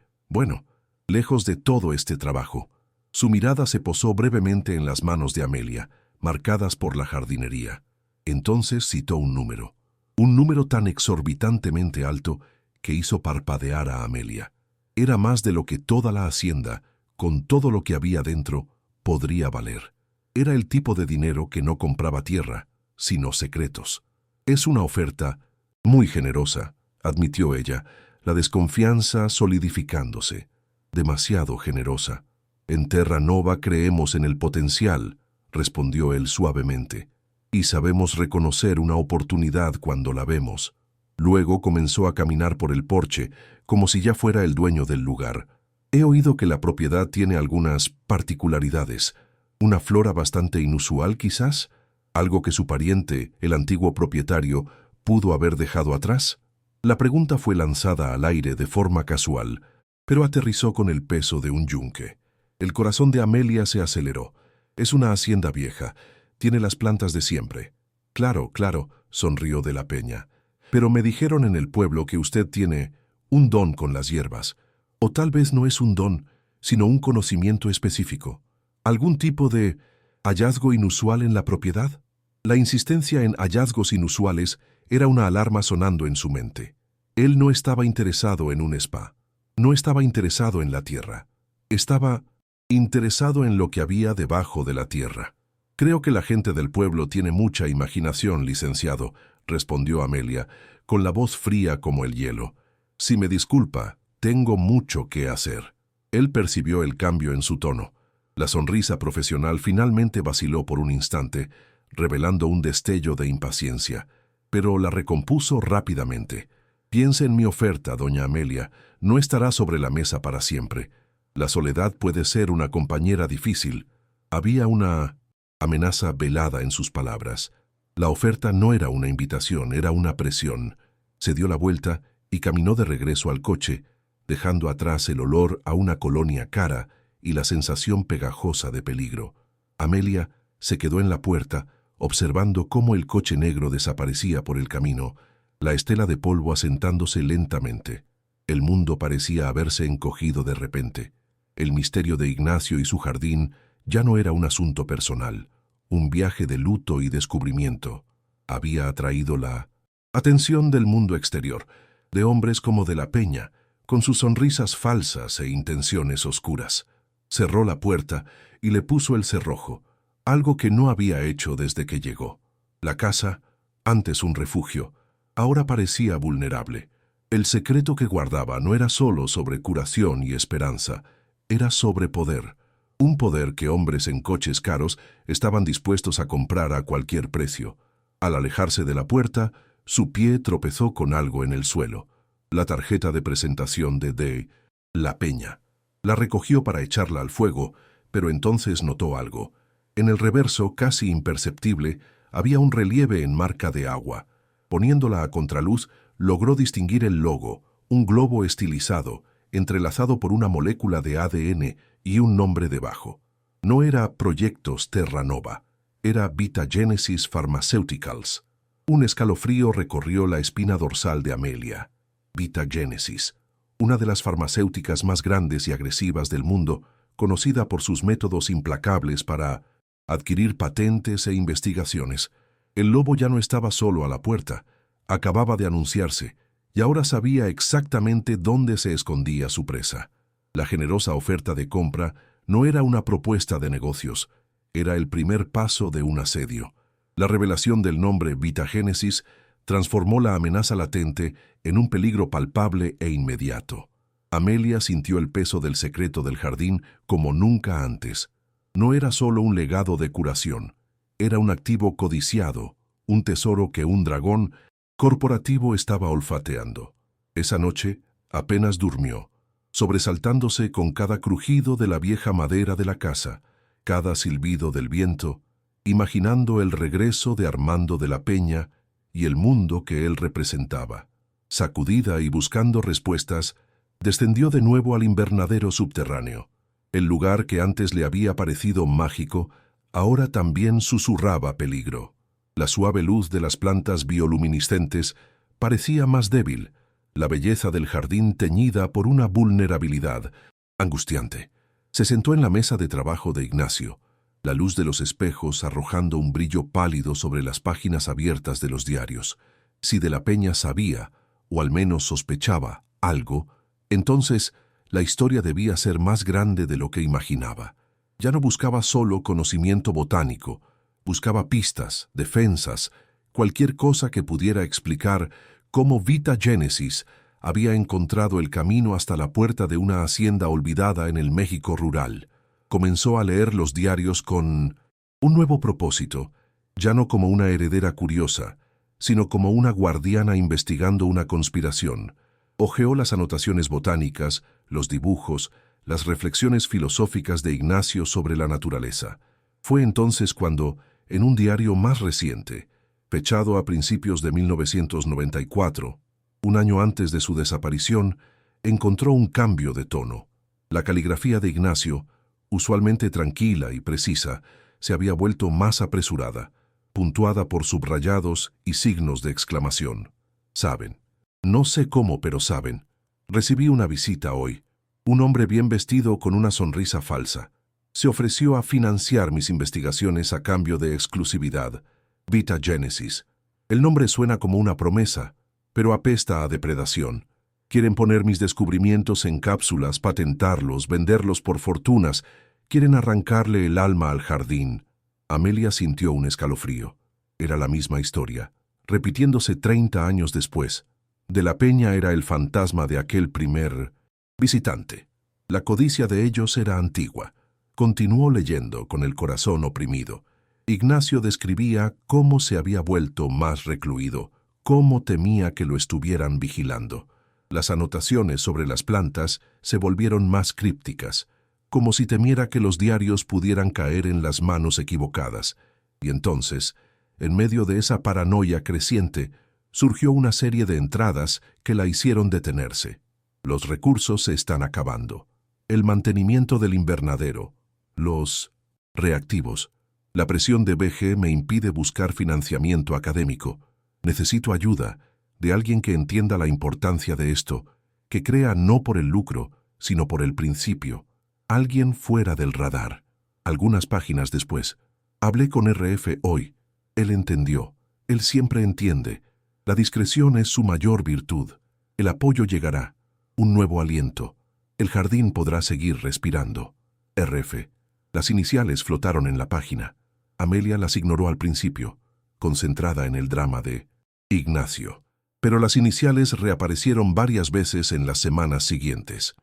todo este trabajo». Su mirada se posó brevemente en las manos de Amelia, marcadas por la jardinería. Entonces citó un número tan exorbitantemente alto que hizo parpadear a Amelia. Era más de lo que toda la hacienda, con todo lo que había dentro, podría valer. Era el tipo de dinero que no compraba tierra, sino secretos. «Es una oferta muy generosa», admitió ella, la desconfianza solidificándose. «Demasiado generosa». «En Terranova creemos en el potencial», respondió él suavemente, «y sabemos reconocer una oportunidad cuando la vemos». Luego comenzó a caminar por el porche, como si ya fuera el dueño del lugar. «He oído que la propiedad tiene algunas particularidades. Una flora bastante inusual, quizás. Algo que su pariente, el antiguo propietario, pudo haber dejado atrás». La pregunta fue lanzada al aire de forma casual, pero aterrizó con el peso de un yunque. El corazón de Amelia se aceleró. «Es una hacienda vieja. Tiene las plantas de siempre». «Claro, claro», sonrió de la Peña. «Pero me dijeron en el pueblo que usted tiene un don con las hierbas. O tal vez no es un don, sino un conocimiento específico. ¿Algún tipo de hallazgo inusual en la propiedad?» La insistencia en hallazgos inusuales era una alarma sonando en su mente. Él no estaba interesado en un spa. No estaba interesado en la tierra. Estaba interesado en lo que había debajo de la tierra. «Creo que la gente del pueblo tiene mucha imaginación, licenciado», respondió Amelia, con la voz fría como el hielo. «Si me disculpa, tengo mucho que hacer». Él percibió el cambio en su tono. La sonrisa profesional finalmente vaciló por un instante, revelando un destello de impaciencia, pero la recompuso rápidamente. «Piense en mi oferta, doña Amelia. No estará sobre la mesa para siempre. La soledad puede ser una compañera difícil». Había una amenaza velada en sus palabras. La oferta no era una invitación, era una presión. Se dio la vuelta y caminó de regreso al coche, dejando atrás el olor a una colonia cara y la sensación pegajosa de peligro. Amelia se quedó en la puerta, observando cómo el coche negro desaparecía por el camino, la estela de polvo asentándose lentamente. El mundo parecía haberse encogido de repente. El misterio de Ignacio y su jardín ya no era un asunto personal, un viaje de luto y descubrimiento. Había atraído la atención del mundo exterior, de hombres como de la Peña, con sus sonrisas falsas e intenciones oscuras. Cerró la puerta y le puso el cerrojo, algo que no había hecho desde que llegó. La casa, antes un refugio, ahora parecía vulnerable. El secreto que guardaba no era solo sobre curación y esperanza, era sobre poder. Un poder que hombres en coches caros estaban dispuestos a comprar a cualquier precio. Al alejarse de la puerta, su pie tropezó con algo en el suelo. La tarjeta de presentación de La Peña. La recogió para echarla al fuego, pero entonces notó algo. En el reverso, casi imperceptible, había un relieve en marca de agua. Poniéndola a contraluz, logró distinguir el logo, un globo estilizado, entrelazado por una molécula de ADN y un nombre debajo. No era Proyectos Terranova, era Vitagenesis Pharmaceuticals. Un escalofrío recorrió la espina dorsal de Amelia. Vitagenesis, una de las farmacéuticas más grandes y agresivas del mundo, conocida por sus métodos implacables para adquirir patentes e investigaciones. El lobo ya no estaba solo a la puerta, acababa de anunciarse, y ahora sabía exactamente dónde se escondía su presa. La generosa oferta de compra no era una propuesta de negocios, Era el primer paso de un asedio. La revelación del nombre Vitagénesis transformó la amenaza latente en un peligro palpable e inmediato. Amelia sintió el peso del secreto del jardín como nunca antes. No era solo un legado de curación, era un activo codiciado, un tesoro que un dragón corporativo estaba olfateando. Esa noche apenas durmió, sobresaltándose con cada crujido de la vieja madera de la casa, cada silbido del viento, imaginando el regreso de Armando de la Peña y el mundo que él representaba. Sacudida y buscando respuestas, descendió de nuevo al invernadero subterráneo. El lugar que antes le había parecido mágico, ahora también susurraba peligro. La suave luz de las plantas bioluminiscentes parecía más débil, la belleza del jardín teñida por una vulnerabilidad angustiante. Se sentó en la mesa de trabajo de Ignacio, la luz de los espejos arrojando un brillo pálido sobre las páginas abiertas de los diarios. Si de la Peña sabía, o al menos sospechaba, algo, entonces la historia debía ser más grande de lo que imaginaba. Ya no buscaba solo conocimiento botánico, buscaba pistas, defensas, cualquier cosa que pudiera explicar cómo Vitagénesis había encontrado el camino hasta la puerta de una hacienda olvidada en el México rural. Comenzó a leer los diarios con un nuevo propósito, ya no como una heredera curiosa, sino como una guardiana investigando una conspiración. Hojeó las anotaciones botánicas, los dibujos, las reflexiones filosóficas de Ignacio sobre la naturaleza. Fue entonces cuando, en un diario más reciente, fechado a principios de 1994, un año antes de su desaparición, encontró un cambio de tono. La caligrafía de Ignacio, usualmente tranquila y precisa, se había vuelto más apresurada, puntuada por subrayados y signos de exclamación. Saben, no sé cómo, pero saben, recibí una visita hoy. Un hombre bien vestido con una sonrisa falsa. Se ofreció a financiar mis investigaciones a cambio de exclusividad. Vitagénesis. El nombre suena como una promesa, pero apesta a depredación. Quieren poner mis descubrimientos en cápsulas, patentarlos, venderlos por fortunas. Quieren arrancarle el alma al jardín. Amelia sintió un escalofrío. Era la misma historia, repitiéndose 30 años después. De la Peña era el fantasma de aquel primer visitante. La codicia de ellos era antigua. Continuó leyendo con el corazón oprimido. Ignacio describía cómo se había vuelto más recluido, cómo temía que lo estuvieran vigilando. Las anotaciones sobre las plantas se volvieron más crípticas, como si temiera que los diarios pudieran caer en las manos equivocadas. Y entonces, en medio de esa paranoia creciente, surgió una serie de entradas que la hicieron detenerse. Los recursos se están acabando. El mantenimiento del invernadero. Los reactivos. La presión de BG me impide buscar financiamiento académico. Necesito ayuda de alguien que entienda la importancia de esto, que crea no por el lucro, sino por el principio. Alguien fuera del radar. Algunas páginas después, hablé con RF hoy. Él entendió. Él siempre entiende. La discreción es su mayor virtud. El apoyo llegará. Un nuevo aliento. El jardín podrá seguir respirando. RF. Las iniciales flotaron en la página. Amelia las ignoró al principio, concentrada en el drama de Ignacio. Pero las iniciales reaparecieron varias veces en las semanas siguientes.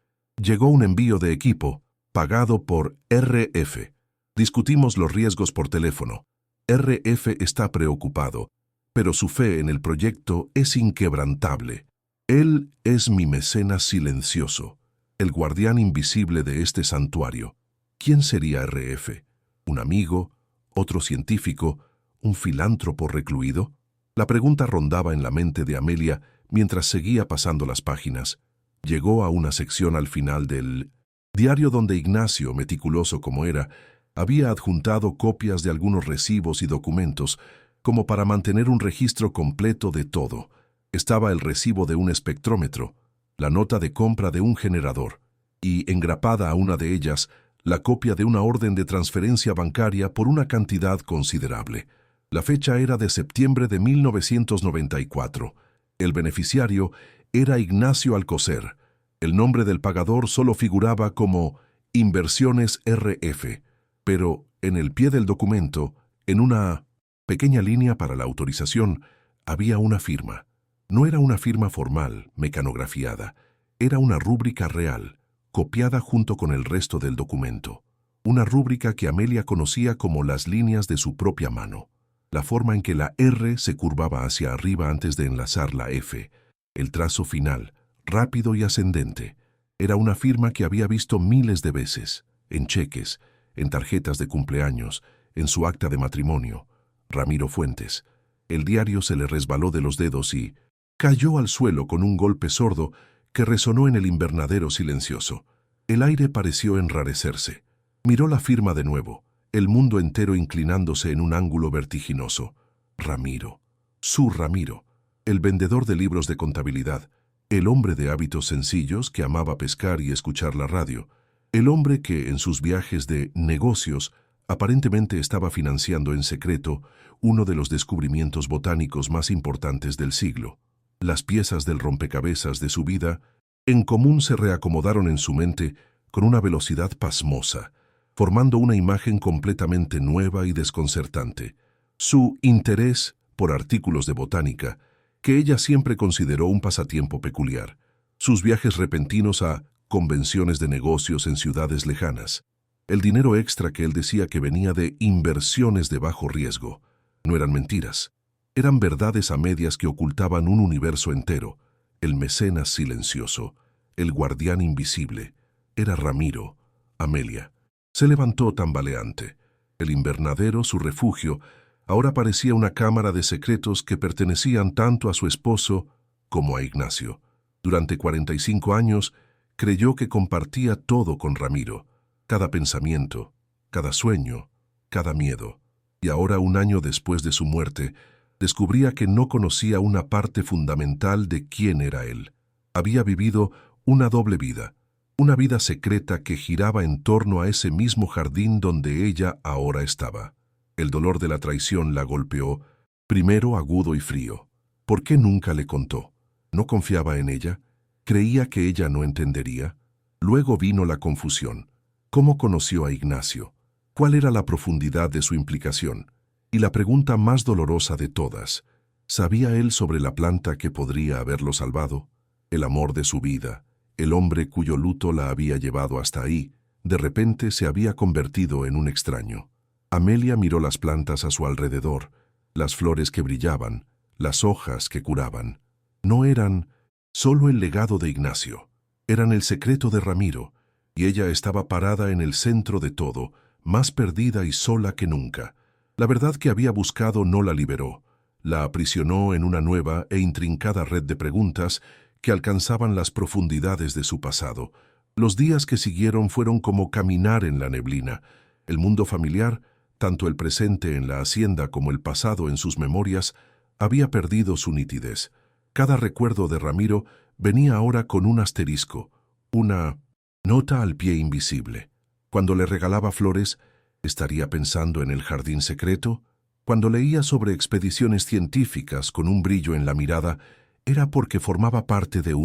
Llegó un envío de equipo, pagado por RF. Discutimos los riesgos por teléfono. RF está preocupado, pero su fe en el proyecto es inquebrantable. Él es mi mecenas silencioso, el guardián invisible de este santuario. ¿Quién sería RF? ¿Un amigo? ¿Otro científico? ¿Un filántropo recluido? La pregunta rondaba en la mente de Amelia mientras seguía pasando las páginas. Llegó a una sección al final del diario donde Ignacio, meticuloso como era, había adjuntado copias de algunos recibos y documentos, como para mantener un registro completo de todo. Estaba el recibo de un espectrómetro, la nota de compra de un generador, y, engrapada a una de ellas, la copia de una orden de transferencia bancaria por una cantidad considerable. La fecha era de septiembre de 1994. El beneficiario era Ignacio Alcocer. El nombre del pagador solo figuraba como Inversiones RF, pero En el pie del documento, en una pequeña línea para la autorización, había una firma. No era una firma formal, mecanografiada. Era una rúbrica real, copiada junto con el resto del documento. Una rúbrica que Amelia conocía como las líneas de su propia mano. La forma en que la R se curvaba hacia arriba antes de enlazar la F. El trazo final, rápido y ascendente. Era una firma que había visto miles de veces, en cheques, en tarjetas de cumpleaños, en su acta de matrimonio. Ramiro Fuentes. El diario se le resbaló de los dedos y cayó al suelo con un golpe sordo que resonó en el invernadero silencioso. El aire pareció enrarecerse. Miró la firma de nuevo, el mundo entero inclinándose en un ángulo vertiginoso. Ramiro. Su Ramiro. El vendedor de libros de contabilidad. El hombre de hábitos sencillos que amaba pescar y escuchar la radio. El hombre que, en sus viajes de negocios, aparentemente estaba financiando en secreto uno de los descubrimientos botánicos más importantes del siglo. Las piezas del rompecabezas de su vida en común se reacomodaron en su mente con una velocidad pasmosa, formando una imagen completamente nueva y desconcertante. Su interés por artículos de botánica, que ella siempre consideró un pasatiempo peculiar. Sus viajes repentinos a convenciones de negocios en ciudades lejanas. El dinero extra que él decía que venía de inversiones de bajo riesgo. No eran mentiras. Eran verdades a medias que ocultaban un universo entero. El mecenas silencioso, el guardián invisible. Era Ramiro. Amelia. Se levantó tambaleante. El invernadero, su refugio, ahora parecía una cámara de secretos que pertenecían tanto a su esposo como a Ignacio. Durante 45 años, creyó que compartía todo con Ramiro. Cada pensamiento, cada sueño, cada miedo. Y ahora, un año después de su muerte, descubría que no conocía una parte fundamental de quién era él. Había vivido una doble vida, una vida secreta que giraba en torno a ese mismo jardín donde ella ahora estaba. El dolor de la traición la golpeó, primero agudo y frío. ¿Por qué nunca le contó? ¿No confiaba en ella? ¿Creía que ella no entendería? Luego vino la confusión. ¿Cómo conoció a Ignacio? ¿Cuál era la profundidad de su implicación? Y la pregunta más dolorosa de todas, ¿sabía él sobre la planta que podría haberlo salvado? El amor de su vida, el hombre cuyo luto la había llevado hasta ahí, de repente se había convertido en un extraño. Amelia miró las plantas a su alrededor, las flores que brillaban, las hojas que curaban. No eran solo el legado de Ignacio, eran el secreto de Ramiro, y ella estaba parada en el centro de todo, más perdida y sola que nunca. La verdad que había buscado no la liberó, la aprisionó en una nueva e intrincada red de preguntas que alcanzaban las profundidades de su pasado. Los días que siguieron fueron como caminar en la neblina. El mundo familiar, tanto el presente en la hacienda como el pasado en sus memorias, había perdido su nitidez. Cada recuerdo de Ramiro venía ahora con un asterisco, una nota al pie invisible. Cuando le regalaba flores, ¿estaría pensando en el jardín secreto? Cuando leía sobre expediciones científicas con un brillo en la mirada, ¿era porque formaba parte de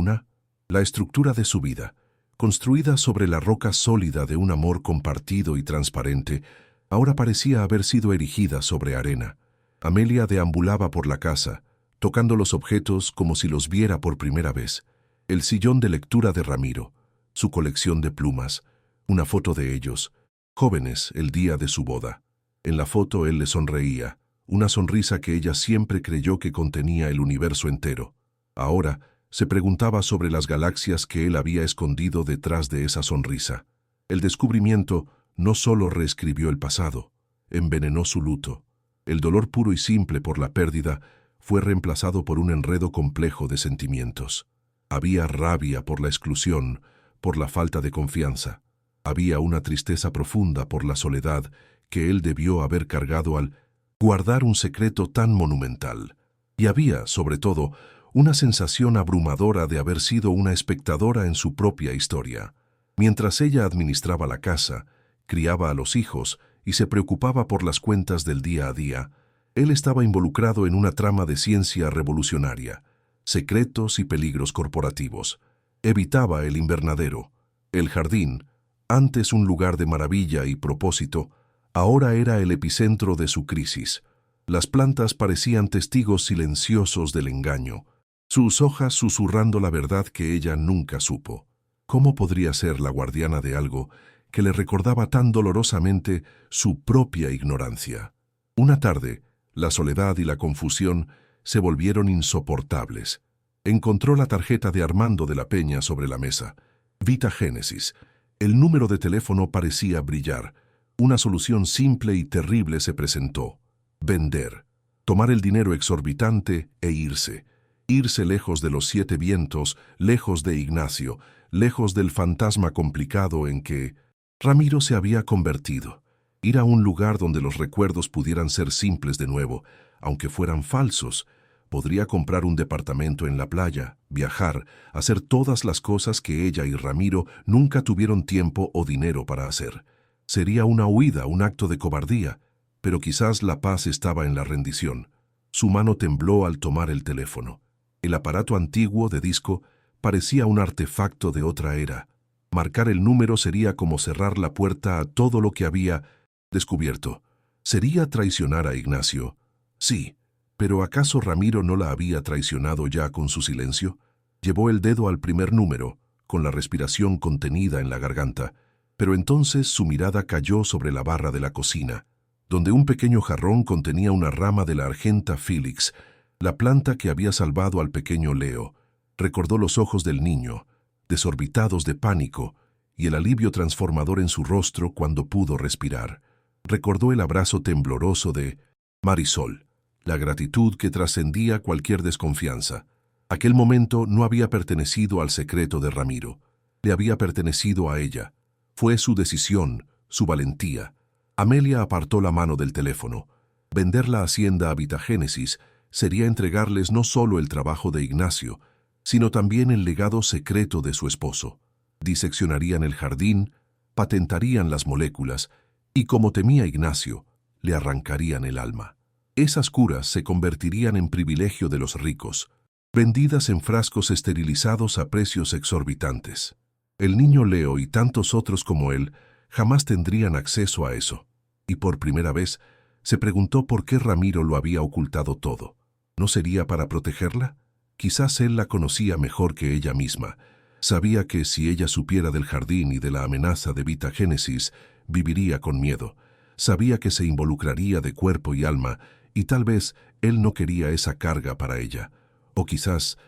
la estructura de su vida, construida sobre la roca sólida de un amor compartido y transparente, ahora parecía haber sido erigida sobre arena? Amelia deambulaba por la casa, tocando los objetos como si los viera por primera vez. El sillón de lectura de Ramiro, su colección de plumas, una foto de ellos, jóvenes el día de su boda. En la foto él le sonreía, una sonrisa que ella siempre creyó que contenía el universo entero. Ahora se preguntaba sobre las galaxias que él había escondido detrás de esa sonrisa. El descubrimiento no solo reescribió el pasado, envenenó su luto. El dolor puro y simple por la pérdida fue reemplazado por un enredo complejo de sentimientos. Había rabia por la exclusión, por la falta de confianza. Había una tristeza profunda por la soledad que él debió haber cargado al guardar un secreto tan monumental. Y había, sobre todo, una sensación abrumadora de haber sido una espectadora en su propia historia. Mientras ella administraba la casa, criaba a los hijos y se preocupaba por las cuentas del día a día, él estaba involucrado en una trama de ciencia revolucionaria, secretos y peligros corporativos. Evitaba el invernadero, el jardín, antes un lugar de maravilla y propósito, Ahora era el epicentro de su crisis. Las plantas parecían testigos silenciosos del engaño, sus hojas susurrando la verdad que ella nunca supo. ¿Cómo podría ser la guardiana de algo que le recordaba tan dolorosamente su propia ignorancia? Una tarde, la soledad y la confusión se volvieron insoportables. Encontró la tarjeta de Armando de la Peña sobre la mesa. Vita Génesis. El número de teléfono parecía brillar. Una solución simple y terrible se presentó. Vender. Tomar el dinero exorbitante e irse. Irse lejos de los 7 vientos, lejos de Ignacio, lejos del fantasma complicado en que Ramiro se había convertido. Ir a un lugar donde los recuerdos pudieran ser simples de nuevo, aunque fueran falsos. Podría comprar un departamento en la playa, viajar, hacer todas las cosas que ella y Ramiro nunca tuvieron tiempo o dinero para hacer. Sería una huida, un acto de cobardía, pero quizás la paz estaba en la rendición. Su mano tembló al tomar el teléfono. El aparato antiguo de disco parecía un artefacto de otra era. Marcar el número sería como cerrar la puerta a todo lo que había descubierto. ¿Sería traicionar a Ignacio? Sí, pero ¿acaso Ramiro no la había traicionado ya con su silencio? Llevó el dedo al primer número, con la respiración contenida en la garganta, pero entonces su mirada cayó sobre la barra de la cocina, donde un pequeño jarrón contenía una rama de la Argenta Felix, la planta que había salvado al pequeño Leo. Recordó los ojos del niño, desorbitados de pánico, y el alivio transformador en su rostro cuando pudo respirar. Recordó el abrazo tembloroso de Marisol, la gratitud que trascendía cualquier desconfianza. Aquel momento no había pertenecido al secreto de Ramiro, le había pertenecido a ella. Fue su decisión, su valentía. Amelia apartó la mano del teléfono. Vender la hacienda a Vitagénesis sería entregarles no solo el trabajo de Ignacio, sino también el legado secreto de su esposo. Diseccionarían el jardín, patentarían las moléculas y, como temía Ignacio, le arrancarían el alma. Esas curas se convertirían en privilegio de los ricos, vendidas en frascos esterilizados a precios exorbitantes. El niño Leo y tantos otros como él jamás tendrían acceso a eso, y por primera vez se preguntó por qué Ramiro lo había ocultado todo. ¿No sería para protegerla? Quizás él la conocía mejor que ella misma. Sabía que si ella supiera del jardín y de la amenaza de Vitagénesis, viviría con miedo. Sabía que se involucraría de cuerpo y alma, y tal vez él no quería esa carga para ella. O quizás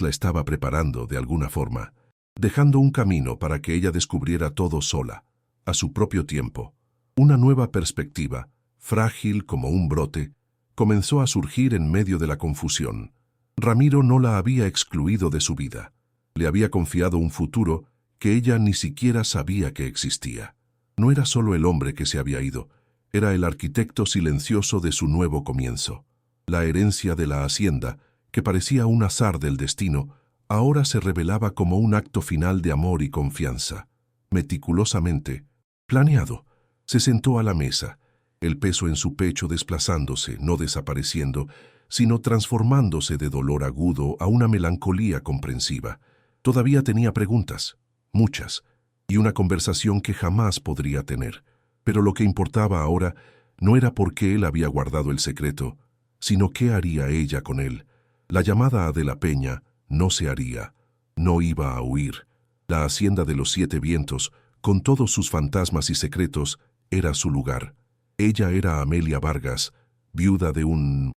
la estaba preparando de alguna forma, dejando un camino para que ella descubriera todo sola, a su propio tiempo. Una nueva perspectiva, frágil como un brote, comenzó a surgir en medio de la confusión. Ramiro no la había excluido de su vida. Le había confiado un futuro que ella ni siquiera sabía que existía. No era solo el hombre que se había ido, era el arquitecto silencioso de su nuevo comienzo. La herencia de la hacienda, que parecía un azar del destino, ahora se revelaba como un acto final de amor y confianza. Meticulosamente, planeado, se sentó a la mesa, el peso en su pecho desplazándose, no desapareciendo, sino transformándose de dolor agudo a una melancolía comprensiva. Todavía tenía preguntas, muchas, y una conversación que jamás podría tener. Pero lo que importaba ahora no era por qué él había guardado el secreto, sino qué haría ella con él. La llamada a De la Peña no se haría, no iba a huir. La hacienda de los 7 vientos, con todos sus fantasmas y secretos, era su lugar. Ella era Amelia Vargas, viuda de un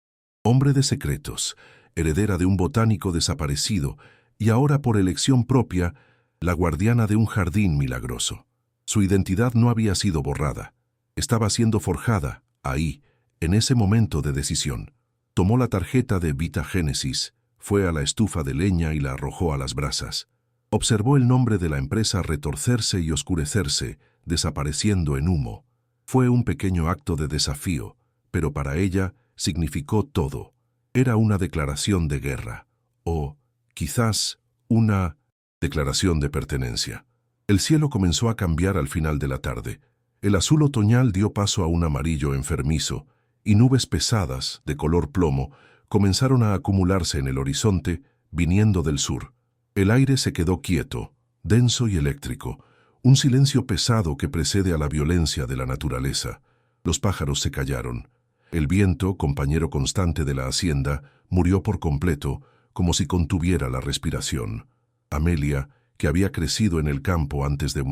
hombre de secretos, heredera de un botánico desaparecido, y ahora por elección propia, la guardiana de un jardín milagroso. Su identidad no había sido borrada. Estaba siendo forjada, ahí, en ese momento de decisión. Tomó la tarjeta de Vitagénesis, fue a la estufa de leña y la arrojó a las brasas. Observó el nombre de la empresa retorcerse y oscurecerse, desapareciendo en humo. Fue un pequeño acto de desafío, pero para ella significó todo. Era una declaración de guerra, o quizás una declaración de pertenencia. El cielo comenzó a cambiar al final de la tarde. El azul otoñal dio paso a un amarillo enfermizo, y nubes pesadas, de color plomo, comenzaron a acumularse en el horizonte, viniendo del sur. El aire se quedó quieto, denso y eléctrico, un silencio pesado que precede a la violencia de la naturaleza. Los pájaros se callaron. El viento, compañero constante de la hacienda, murió por completo, como si contuviera la respiración. Amelia, que había crecido en el campo antes de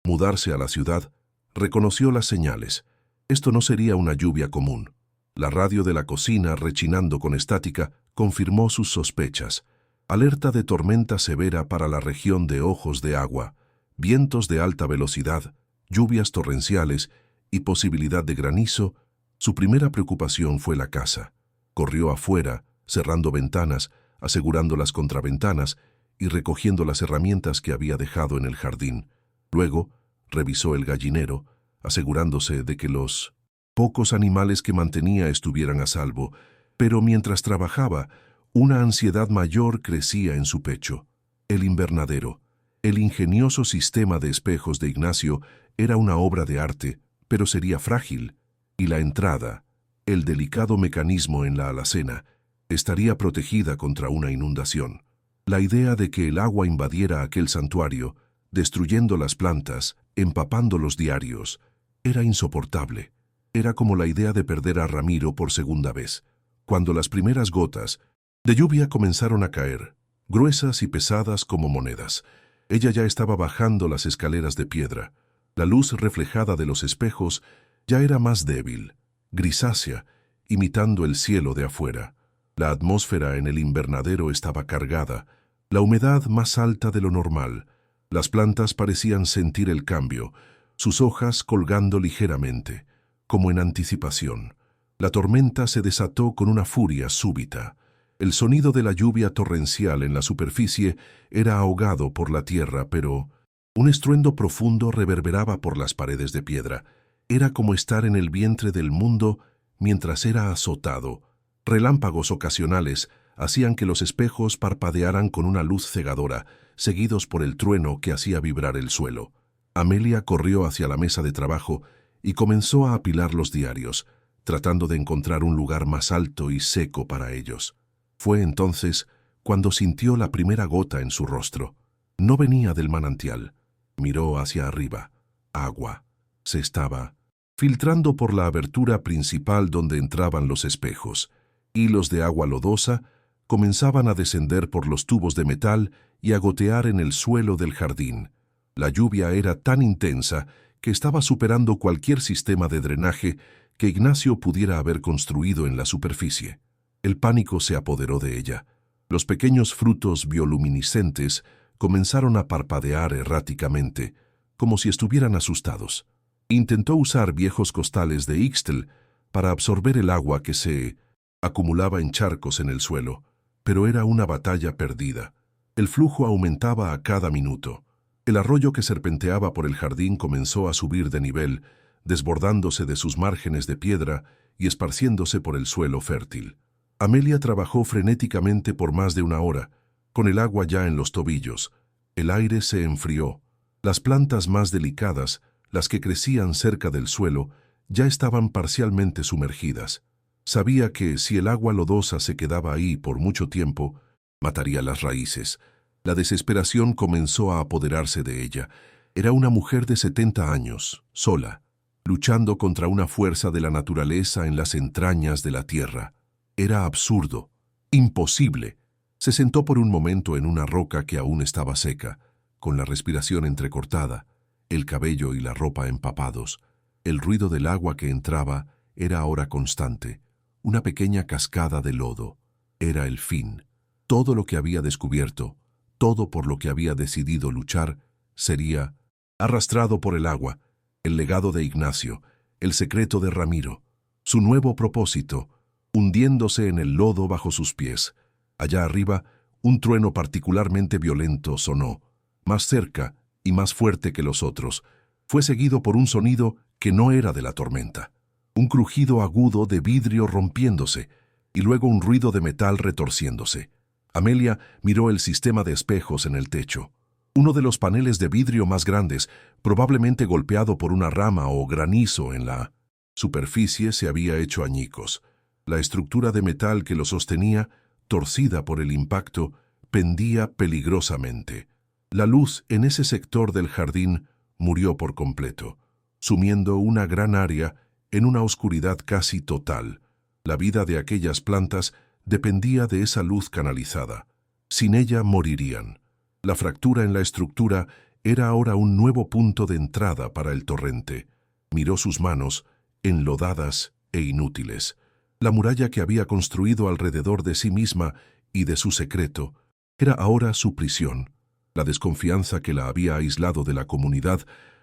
mudarse a la ciudad, reconoció las señales. Esto no sería una lluvia común. La radio de la cocina, rechinando con estática, confirmó sus sospechas. Alerta de tormenta severa para la región de Ojos de Agua, vientos de alta velocidad, lluvias torrenciales y posibilidad de granizo. Su primera preocupación fue la casa. Corrió afuera, cerrando ventanas, asegurando las contraventanas y recogiendo las herramientas que había dejado en el jardín. Luego, revisó el gallinero, asegurándose de que los pocos animales que mantenía estuvieran a salvo, pero mientras trabajaba, una ansiedad mayor crecía en su pecho. El invernadero, el ingenioso sistema de espejos de Ignacio, era una obra de arte, pero sería frágil, y la entrada, el delicado mecanismo en la alacena, estaría protegida contra una inundación. La idea de que el agua invadiera aquel santuario, destruyendo las plantas, empapando los diarios, era insoportable. Era como la idea de perder a Ramiro por segunda vez. Cuando las primeras gotas de lluvia comenzaron a caer, gruesas y pesadas como monedas, ella ya estaba bajando las escaleras de piedra. La luz reflejada de los espejos ya era más débil, grisácea, imitando el cielo de afuera. La atmósfera en el invernadero estaba cargada, la humedad más alta de lo normal. Las plantas parecían sentir el cambio, sus hojas colgando ligeramente, como en anticipación. La tormenta se desató con una furia súbita. El sonido de la lluvia torrencial en la superficie era ahogado por la tierra, pero un estruendo profundo reverberaba por las paredes de piedra. Era como estar en el vientre del mundo mientras era azotado. Relámpagos ocasionales hacían que los espejos parpadearan con una luz cegadora, seguidos por el trueno que hacía vibrar el suelo. Amelia corrió hacia la mesa de trabajo y comenzó a apilar los diarios, tratando de encontrar un lugar más alto y seco para ellos. Fue entonces cuando sintió la primera gota en su rostro. No venía del manantial. Miró hacia arriba. Agua. Se estaba filtrando por la abertura principal donde entraban los espejos. Hilos de agua lodosa comenzaban a descender por los tubos de metal y a gotear en el suelo del jardín. La lluvia era tan intensa que estaba superando cualquier sistema de drenaje que Ignacio pudiera haber construido en la superficie. El pánico se apoderó de ella. Los pequeños frutos bioluminiscentes comenzaron a parpadear erráticamente, como si estuvieran asustados. Intentó usar viejos costales de Ixtel para absorber el agua que se acumulaba en charcos en el suelo, pero era una batalla perdida. El flujo aumentaba a cada minuto. El arroyo que serpenteaba por el jardín comenzó a subir de nivel, desbordándose de sus márgenes de piedra y esparciéndose por el suelo fértil. Amelia trabajó frenéticamente por más de una hora, con el agua ya en los tobillos. El aire se enfrió. Las plantas más delicadas, las que crecían cerca del suelo, ya estaban parcialmente sumergidas. Sabía que si el agua lodosa se quedaba ahí por mucho tiempo, mataría las raíces. La desesperación comenzó a apoderarse de ella. Era una mujer de 70 años, sola, luchando contra una fuerza de la naturaleza en las entrañas de la tierra. Era absurdo, imposible. Se sentó por un momento en una roca que aún estaba seca, con la respiración entrecortada, el cabello y la ropa empapados. El ruido del agua que entraba era ahora constante, una pequeña cascada de lodo. Era el fin. Todo lo que había descubierto, todo por lo que había decidido luchar, sería arrastrado por el agua, el legado de Ignacio, el secreto de Ramiro, su nuevo propósito, hundiéndose en el lodo bajo sus pies. Allá arriba, un trueno particularmente violento sonó, más cerca y más fuerte que los otros. Fue seguido por un sonido que no era de la tormenta, un crujido agudo de vidrio rompiéndose, y luego un ruido de metal retorciéndose. Amelia miró el sistema de espejos en el techo. Uno de los paneles de vidrio más grandes, probablemente golpeado por una rama o granizo en la superficie, se había hecho añicos. La estructura de metal que lo sostenía, torcida por el impacto, pendía peligrosamente. La luz en ese sector del jardín murió por completo, sumiendo una gran área en una oscuridad casi total. La vida de aquellas plantas dependía de esa luz canalizada. Sin ella morirían. La fractura en la estructura era ahora un nuevo punto de entrada para el torrente. Miró sus manos, enlodadas e inútiles. La muralla que había construido alrededor de sí misma y de su secreto era ahora su prisión. La desconfianza que la había aislado de la comunidad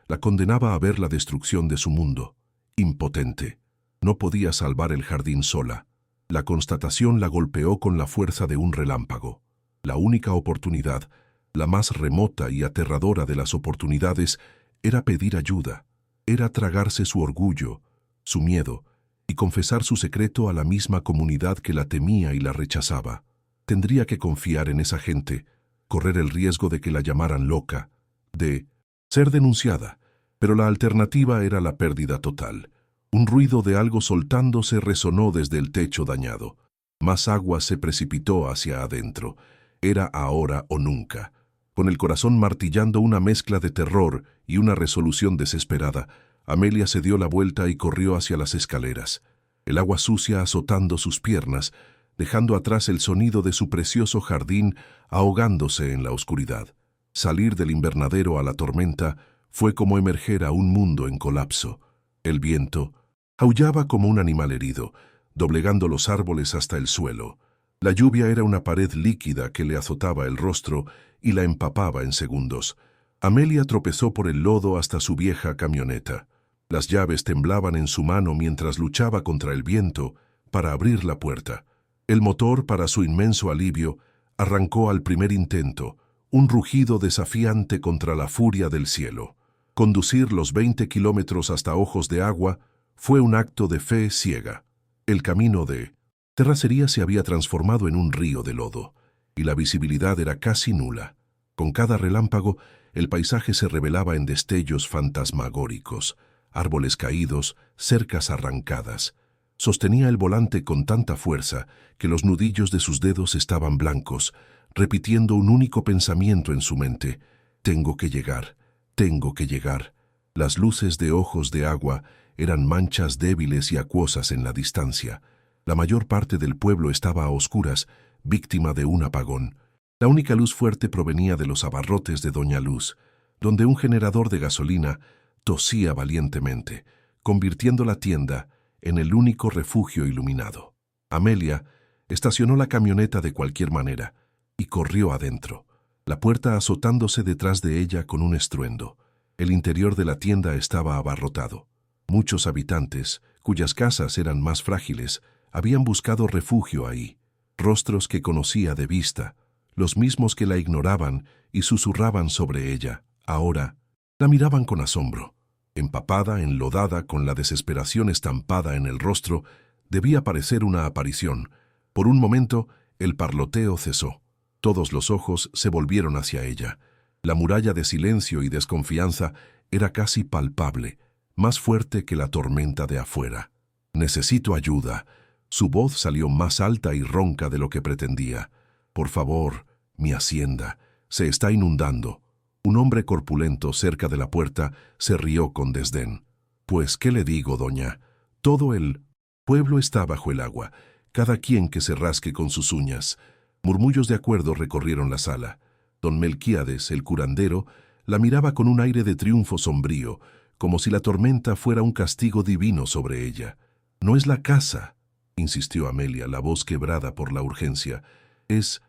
la condenaba a ver la destrucción de su mundo. Impotente. No podía salvar el jardín sola. La constatación la golpeó con la fuerza de un relámpago. La única oportunidad, la más remota y aterradora de las oportunidades, era pedir ayuda. Era tragarse su orgullo, su miedo, y confesar su secreto a la misma comunidad que la temía y la rechazaba. Tendría que confiar en esa gente, correr el riesgo de que la llamaran loca, de ser denunciada, pero la alternativa era la pérdida total. Un ruido de algo soltándose resonó desde el techo dañado. Más agua se precipitó hacia adentro. Era ahora o nunca. Con el corazón martillando una mezcla de terror y una resolución desesperada, Amelia se dio la vuelta y corrió hacia las escaleras. El agua sucia azotando sus piernas, dejando atrás el sonido de su precioso jardín ahogándose en la oscuridad. Salir del invernadero a la tormenta fue como emerger a un mundo en colapso. El viento aullaba como un animal herido, doblegando los árboles hasta el suelo. La lluvia era una pared líquida que le azotaba el rostro y la empapaba en segundos. Amelia tropezó por el lodo hasta su vieja camioneta. Las llaves temblaban en su mano mientras luchaba contra el viento para abrir la puerta. El motor, para su inmenso alivio, arrancó al primer intento, un rugido desafiante contra la furia del cielo. Conducir los 20 kilómetros hasta Ojos de Agua fue un acto de fe ciega. El camino de terracería se había transformado en un río de lodo, y la visibilidad era casi nula. Con cada relámpago, el paisaje se revelaba en destellos fantasmagóricos, árboles caídos, cercas arrancadas. Sostenía el volante con tanta fuerza que los nudillos de sus dedos estaban blancos, repitiendo un único pensamiento en su mente: tengo que llegar, tengo que llegar. Las luces de Ojos de Agua eran manchas débiles y acuosas en la distancia. La mayor parte del pueblo estaba a oscuras, víctima de un apagón. La única luz fuerte provenía de los abarrotes de Doña Luz, donde un generador de gasolina tosía valientemente, convirtiendo la tienda en el único refugio iluminado. Amelia estacionó la camioneta de cualquier manera y corrió adentro, la puerta azotándose detrás de ella con un estruendo. El interior de la tienda estaba abarrotado. Muchos habitantes, cuyas casas eran más frágiles, habían buscado refugio ahí. Rostros que conocía de vista, los mismos que la ignoraban y susurraban sobre ella, ahora la miraban con asombro. Empapada, enlodada, con la desesperación estampada en el rostro, debía parecer una aparición. Por un momento, el parloteo cesó. Todos los ojos se volvieron hacia ella. La muralla de silencio y desconfianza era casi palpable, más fuerte que la tormenta de afuera. «Necesito ayuda». Su voz salió más alta y ronca de lo que pretendía. «Por favor, mi hacienda se está inundando». Un hombre corpulento cerca de la puerta se rió con desdén. «Pues, ¿qué le digo, doña? Todo el pueblo está bajo el agua, cada quien que se rasque con sus uñas». Murmullos de acuerdo recorrieron la sala. Don Melquíades, el curandero, la miraba con un aire de triunfo sombrío, como si la tormenta fuera un castigo divino sobre ella. «No es la casa», insistió Amelia, la voz quebrada por la urgencia. Es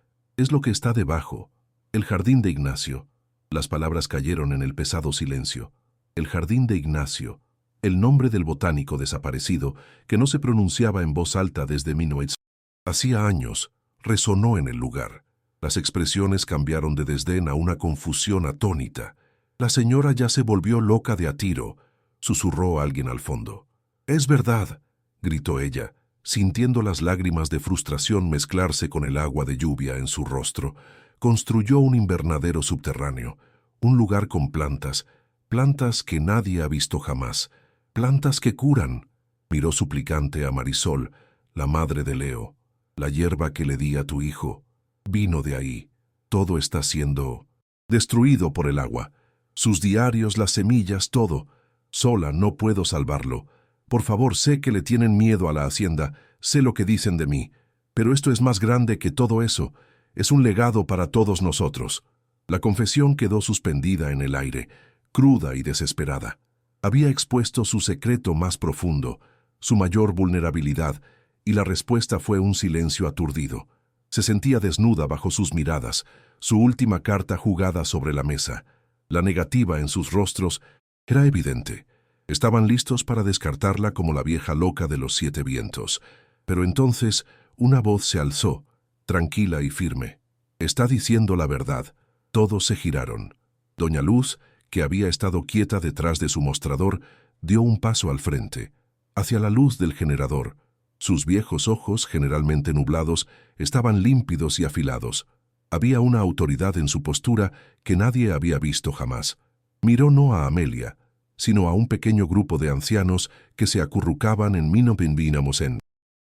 lo que está debajo, el jardín de Ignacio». Las palabras cayeron en el pesado silencio. El jardín de Ignacio, el nombre del botánico desaparecido, que no se pronunciaba en voz alta desde 1900. Hacía años, resonó en el lugar. Las expresiones cambiaron de desdén a una confusión atónita. «La señora ya se volvió loca de a tiro», susurró alguien al fondo. «Es verdad», gritó ella, sintiendo las lágrimas de frustración mezclarse con el agua de lluvia en su rostro. Construyó un invernadero subterráneo, un lugar con plantas, plantas que nadie ha visto jamás, plantas que curan. Miró suplicante a Marisol, la madre de Leo. «La hierba que le di a tu hijo vino de ahí. Todo está siendo destruido por el agua. Sus diarios, las semillas, todo. Sola no puedo salvarlo. Por favor, sé que le tienen miedo a la hacienda, sé lo que dicen de mí, pero esto es más grande que todo eso. Es un legado para todos nosotros. La confesión quedó suspendida en el aire, cruda y desesperada. Había expuesto su secreto más profundo, su mayor vulnerabilidad, y la respuesta fue un silencio aturdido. Se sentía desnuda bajo sus miradas, su última carta jugada sobre la mesa. La negativa en sus rostros era evidente. Estaban listos para descartarla como la vieja loca de los 7 vientos. Pero entonces una voz se alzó, tranquila y firme. «Está diciendo la verdad». Todos se giraron. Doña Luz, que había estado quieta detrás de su mostrador, dio un paso al frente, hacia la luz del generador. Sus viejos ojos, generalmente nublados, estaban límpidos y afilados. Había una autoridad en su postura que nadie había visto jamás. Miró no a Amelia, sino a un pequeño grupo de ancianos que se acurrucaban en en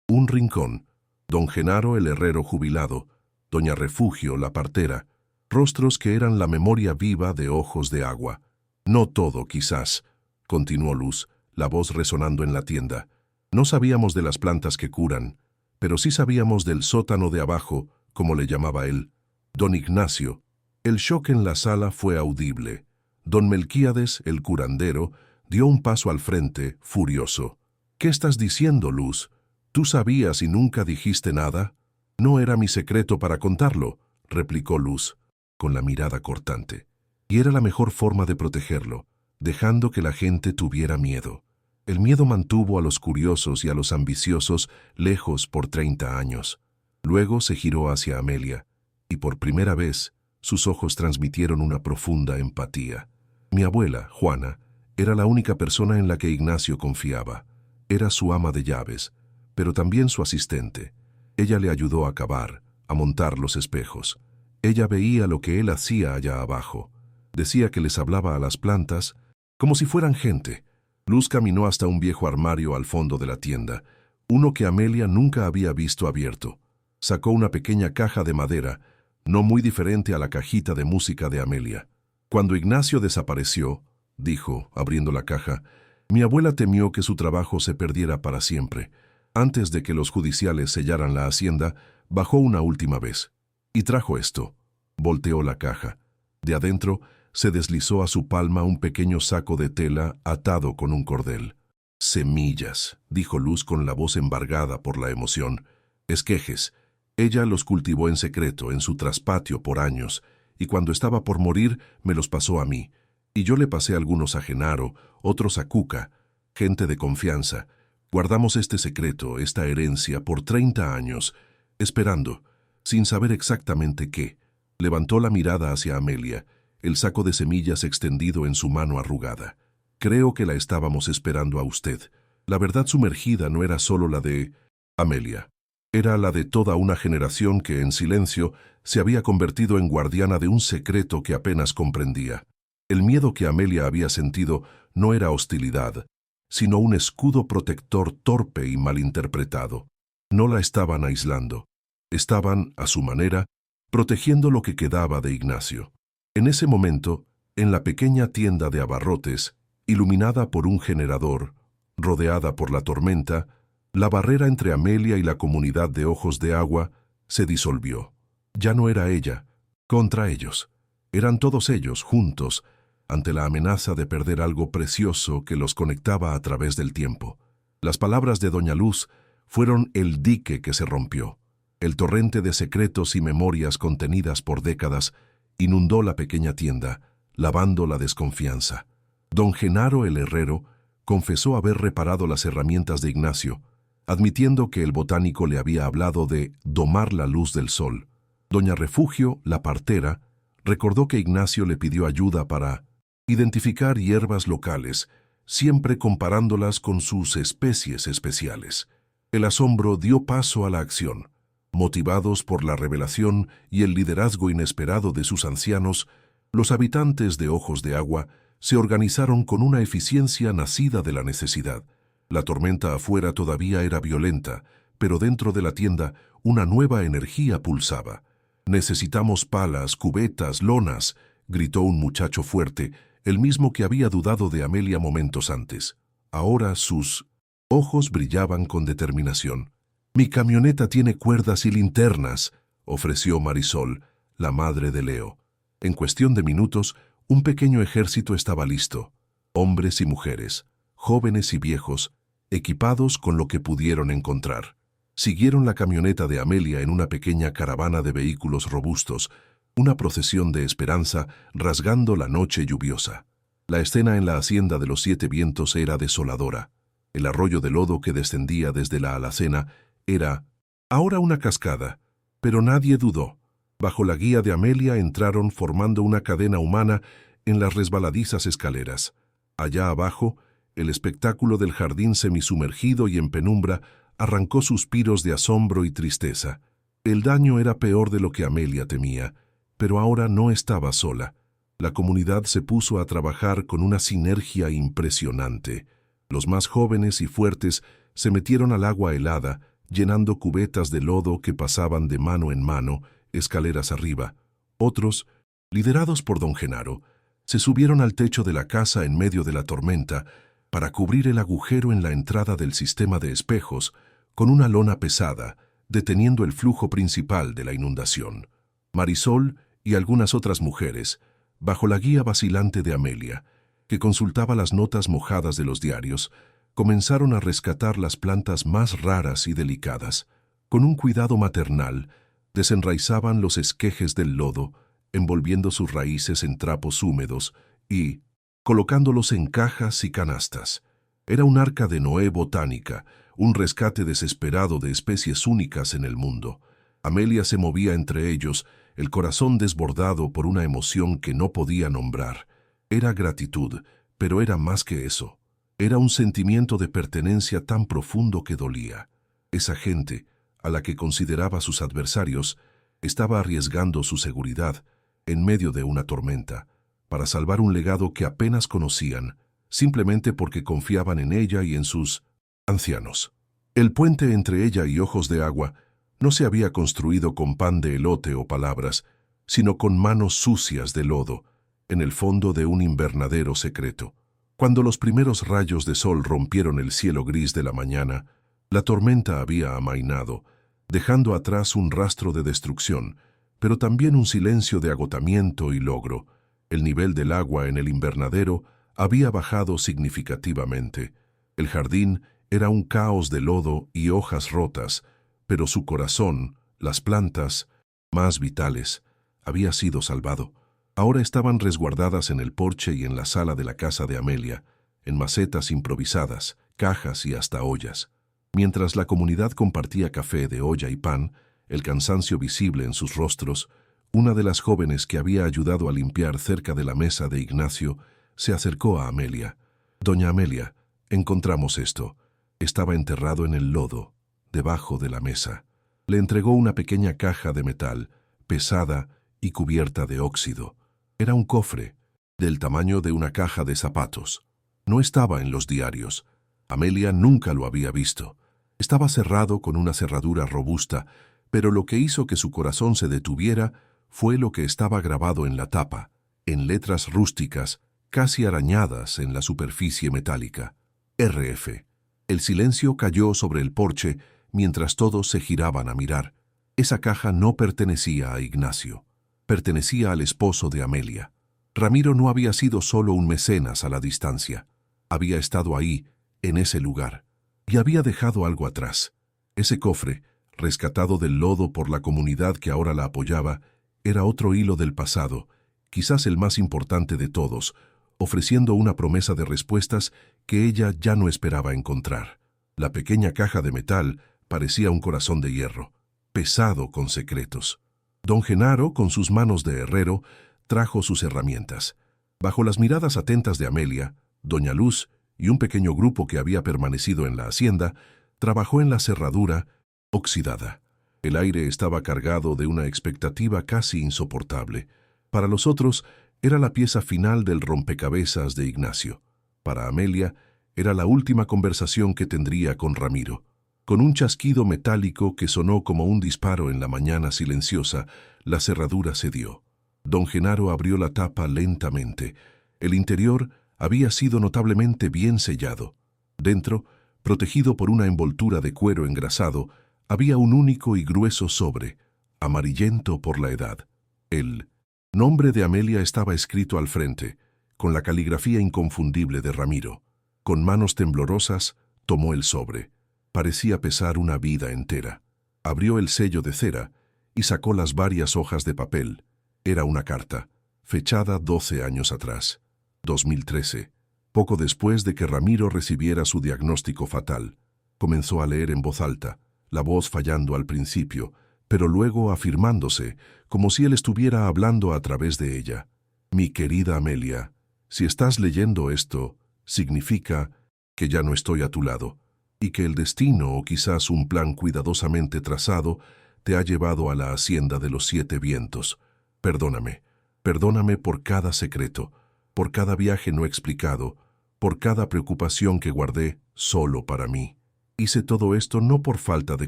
un rincón. Don Genaro, el herrero jubilado, doña Refugio, la partera, rostros que eran la memoria viva de ojos de agua. «No todo, quizás», continuó Luz, la voz resonando en la tienda. «No sabíamos de las plantas que curan, pero sí sabíamos del sótano de abajo, como le llamaba él. Don Ignacio». El shock en la sala fue audible. Don Melquíades, el curandero, dio un paso al frente, furioso. «¿Qué estás diciendo, Luz? ¿Tú sabías y nunca dijiste nada?» «No era mi secreto para contarlo», replicó Luz, con la mirada cortante. Y era la mejor forma de protegerlo, dejando que la gente tuviera miedo. El miedo mantuvo a los curiosos y a los ambiciosos lejos por 30 años. Luego se giró hacia Amelia, y por primera vez sus ojos transmitieron una profunda empatía. Mi abuela, Juana, era la única persona en la que Ignacio confiaba. Era su ama de llaves, pero también su asistente. Ella le ayudó a cavar, a montar los espejos. Ella veía lo que él hacía allá abajo. Decía que les hablaba a las plantas como si fueran gente. Luz caminó hasta un viejo armario al fondo de la tienda, uno que Amelia nunca había visto abierto. Sacó una pequeña caja de madera, no muy diferente a la cajita de música de Amelia. «Cuando Ignacio desapareció», dijo, abriendo la caja, «mi abuela temió que su trabajo se perdiera para siempre. Antes de que los judiciales sellaran la hacienda, bajó una última vez. Y trajo esto». Volteó la caja. De adentro se deslizó a su palma un pequeño saco de tela atado con un cordel. «Semillas», dijo Luz con la voz embargada por la emoción. «Esquejes. Ella los cultivó en secreto en su traspatio por años, y cuando estaba por morir me los pasó a mí. Y yo le pasé algunos a Genaro, otros a Cuca, gente de confianza. Guardamos este secreto, esta herencia, por 30 años, esperando, sin saber exactamente qué». Levantó la mirada hacia Amelia, el saco de semillas extendido en su mano arrugada. «Creo que la estábamos esperando a usted. La verdad sumergida no era solo la de Amelia. Era la de toda una generación que, en silencio, se había convertido en guardiana de un secreto que apenas comprendía. El miedo que Amelia había sentido no era hostilidad, sino un escudo protector torpe y malinterpretado. No la estaban aislando. Estaban, a su manera, protegiendo lo que quedaba de Ignacio. En ese momento, en la pequeña tienda de abarrotes, iluminada por un generador, rodeada por la tormenta, la barrera entre Amelia y la comunidad de ojos de agua se disolvió. Ya no era ella, contra ellos. Eran todos ellos, juntos, ante la amenaza de perder algo precioso que los conectaba a través del tiempo. Las palabras de Doña Luz fueron el dique que se rompió. El torrente de secretos y memorias contenidas por décadas inundó la pequeña tienda, lavando la desconfianza. Don Genaro, el herrero, confesó haber reparado las herramientas de Ignacio, admitiendo que el botánico le había hablado de domar la luz del sol. Doña Refugio, la partera, recordó que Ignacio le pidió ayuda para identificar hierbas locales, siempre comparándolas con sus especies especiales. El asombro dio paso a la acción. Motivados por la revelación y el liderazgo inesperado de sus ancianos, los habitantes de Ojos de Agua se organizaron con una eficiencia nacida de la necesidad. La tormenta afuera todavía era violenta, pero dentro de la tienda una nueva energía pulsaba. «Necesitamos palas, cubetas, lonas», gritó un muchacho fuerte, el mismo que había dudado de Amelia momentos antes. Ahora sus ojos brillaban con determinación. «Mi camioneta tiene cuerdas y linternas», ofreció Marisol, la madre de Leo. En cuestión de minutos, un pequeño ejército estaba listo. Hombres y mujeres, jóvenes y viejos, equipados con lo que pudieron encontrar. Siguieron la camioneta de Amelia en una pequeña caravana de vehículos robustos, una procesión de esperanza rasgando la noche lluviosa. La escena en la hacienda de los 7 vientos era desoladora. El arroyo de lodo que descendía desde la alacena era ahora una cascada, pero nadie dudó. Bajo la guía de Amelia entraron formando una cadena humana en las resbaladizas escaleras. Allá abajo, el espectáculo del jardín semisumergido y en penumbra arrancó suspiros de asombro y tristeza. El daño era peor de lo que Amelia temía, pero ahora no estaba sola. La comunidad se puso a trabajar con una sinergia impresionante. Los más jóvenes y fuertes se metieron al agua helada, llenando cubetas de lodo que pasaban de mano en mano, escaleras arriba. Otros, liderados por don Genaro, se subieron al techo de la casa en medio de la tormenta para cubrir el agujero en la entrada del sistema de espejos con una lona pesada, deteniendo el flujo principal de la inundación. Marisol y algunas otras mujeres, bajo la guía vacilante de Amelia, que consultaba las notas mojadas de los diarios, comenzaron a rescatar las plantas más raras y delicadas. Con un cuidado maternal, desenraizaban los esquejes del lodo, envolviendo sus raíces en trapos húmedos y colocándolos en cajas y canastas. Era un arca de Noé botánica, un rescate desesperado de especies únicas en el mundo. Amelia se movía entre ellos, el corazón desbordado por una emoción que no podía nombrar. Era gratitud, pero era más que eso. Era un sentimiento de pertenencia tan profundo que dolía. Esa gente, a la que consideraba sus adversarios, estaba arriesgando su seguridad en medio de una tormenta, para salvar un legado que apenas conocían, simplemente porque confiaban en ella y en sus ancianos. El puente entre ella y Ojos de Agua no se había construido con pan de elote o palabras, sino con manos sucias de lodo, en el fondo de un invernadero secreto. Cuando los primeros rayos de sol rompieron el cielo gris de la mañana, la tormenta había amainado, dejando atrás un rastro de destrucción, pero también un silencio de agotamiento y logro. El nivel del agua en el invernadero había bajado significativamente. El jardín era un caos de lodo y hojas rotas, pero su corazón, las plantas, más vitales, había sido salvado. Ahora estaban resguardadas en el porche y en la sala de la casa de Amelia, en macetas improvisadas, cajas y hasta ollas. Mientras la comunidad compartía café de olla y pan, el cansancio visible en sus rostros, una de las jóvenes que había ayudado a limpiar cerca de la mesa de Ignacio se acercó a Amelia. «Doña Amelia, encontramos esto. Estaba enterrado en el lodo, debajo de la mesa». Le entregó una pequeña caja de metal, pesada y cubierta de óxido. Era un cofre, del tamaño de una caja de zapatos. No estaba en los diarios. Amelia nunca lo había visto. Estaba cerrado con una cerradura robusta, pero lo que hizo que su corazón se detuviera fue lo que estaba grabado en la tapa, en letras rústicas, casi arañadas en la superficie metálica. RF. El silencio cayó sobre el porche mientras todos se giraban a mirar. Esa caja no pertenecía a Ignacio. Pertenecía al esposo de Amelia. Ramiro no había sido solo un mecenas a la distancia. Había estado ahí, en ese lugar, y había dejado algo atrás. Ese cofre, rescatado del lodo por la comunidad que ahora la apoyaba, era otro hilo del pasado, quizás el más importante de todos, ofreciendo una promesa de respuestas que ella ya no esperaba encontrar. La pequeña caja de metal parecía un corazón de hierro, pesado con secretos. Don Genaro, con sus manos de herrero, trajo sus herramientas. Bajo las miradas atentas de Amelia, Doña Luz y un pequeño grupo que había permanecido en la hacienda, trabajó en la cerradura oxidada. El aire estaba cargado de una expectativa casi insoportable. Para los otros, era la pieza final del rompecabezas de Ignacio. Para Amelia, era la última conversación que tendría con Ramiro. Con un chasquido metálico que sonó como un disparo en la mañana silenciosa, la cerradura cedió. Don Genaro abrió la tapa lentamente. El interior había sido notablemente bien sellado. Dentro Protegido por una envoltura de cuero engrasado, había un único y grueso sobre, amarillento por la edad. El nombre de Amelia estaba escrito al frente, con la caligrafía inconfundible de Ramiro. Con manos temblorosas, tomó el sobre. Parecía pesar una vida entera. Abrió el sello de cera y sacó las varias hojas de papel. Era una carta, fechada 12 años atrás, 2013, poco después de que Ramiro recibiera su diagnóstico fatal. Comenzó a leer en voz alta, la voz fallando al principio, pero luego afirmándose, como si él estuviera hablando a través de ella. Mi querida Amelia, si estás leyendo esto, significa que ya no estoy a tu lado, y que el destino o quizás un plan cuidadosamente trazado te ha llevado a la hacienda de los 7 vientos. Perdóname, perdóname por cada secreto, por cada viaje no explicado, por cada preocupación que guardé solo para mí. Hice todo esto no por falta de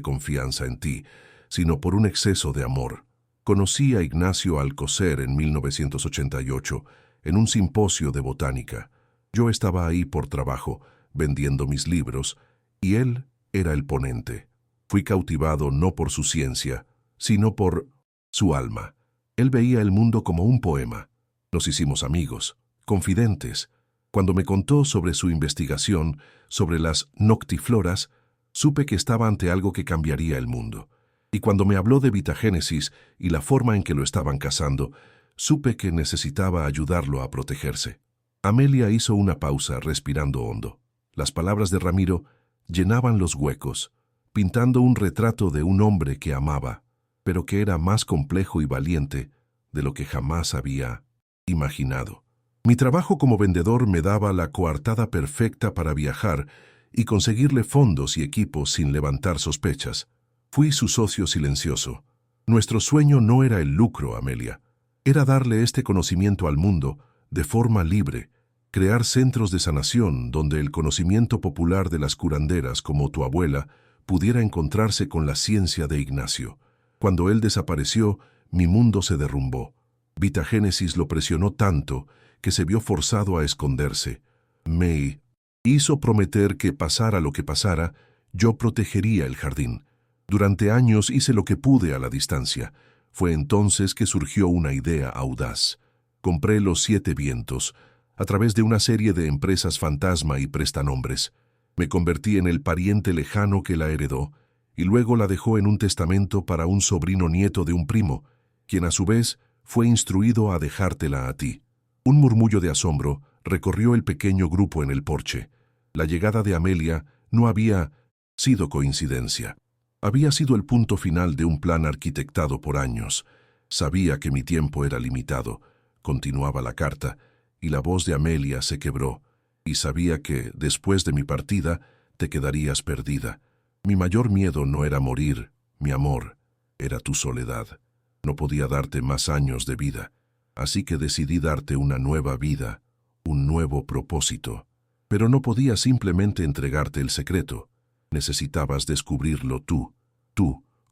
confianza en ti, sino por un exceso de amor. Conocí a Ignacio Alcocer en 1988, en un simposio de botánica. Yo estaba ahí por trabajo, vendiendo mis libros, y él era el ponente. Fui cautivado no por su ciencia, sino por su alma. Él veía el mundo como un poema. Nos hicimos amigos, confidentes. Cuando me contó sobre su investigación, sobre las noctifloras, supe que estaba ante algo que cambiaría el mundo. Y cuando me habló de vitagénesis y la forma en que lo estaban cazando, supe que necesitaba ayudarlo a protegerse. Amelia hizo una pausa, respirando hondo. Las palabras de Ramiro llenaban los huecos, pintando un retrato de un hombre que amaba, pero que era más complejo y valiente de lo que jamás había imaginado. Mi trabajo como vendedor me daba la coartada perfecta para viajar y conseguirle fondos y equipos sin levantar sospechas. Fui su socio silencioso. Nuestro sueño no era el lucro, Amelia. Era darle este conocimiento al mundo de forma libre, crear centros de sanación donde el conocimiento popular de las curanderas como tu abuela pudiera encontrarse con la ciencia de Ignacio. Cuando él desapareció, mi mundo se derrumbó. Vitagénesis lo presionó tanto que se vio forzado a esconderse. Me hizo prometer que pasara lo que pasara, yo protegería el jardín. Durante años hice lo que pude a la distancia. Fue entonces que surgió una idea audaz. Compré los 7 vientos, a través de una serie de empresas fantasma y prestanombres. Me convertí en el pariente lejano que la heredó, y luego la dejó en un testamento para un sobrino nieto de un primo, quien a su vez fue instruido a dejártela a ti. Un murmullo de asombro recorrió el pequeño grupo en el porche. La llegada de Amelia no había sido coincidencia. Había sido el punto final de un plan arquitectado por años. Sabía que mi tiempo era limitado. Continuaba la carta, y la voz de Amelia se quebró, y sabía que, después de mi partida, te quedarías perdida. Mi mayor miedo no era morir, mi amor, era tu soledad. No podía darte más años de vida, así que decidí darte una nueva vida, un nuevo propósito. Pero no podía simplemente entregarte el secreto. Necesitabas descubrirlo tú,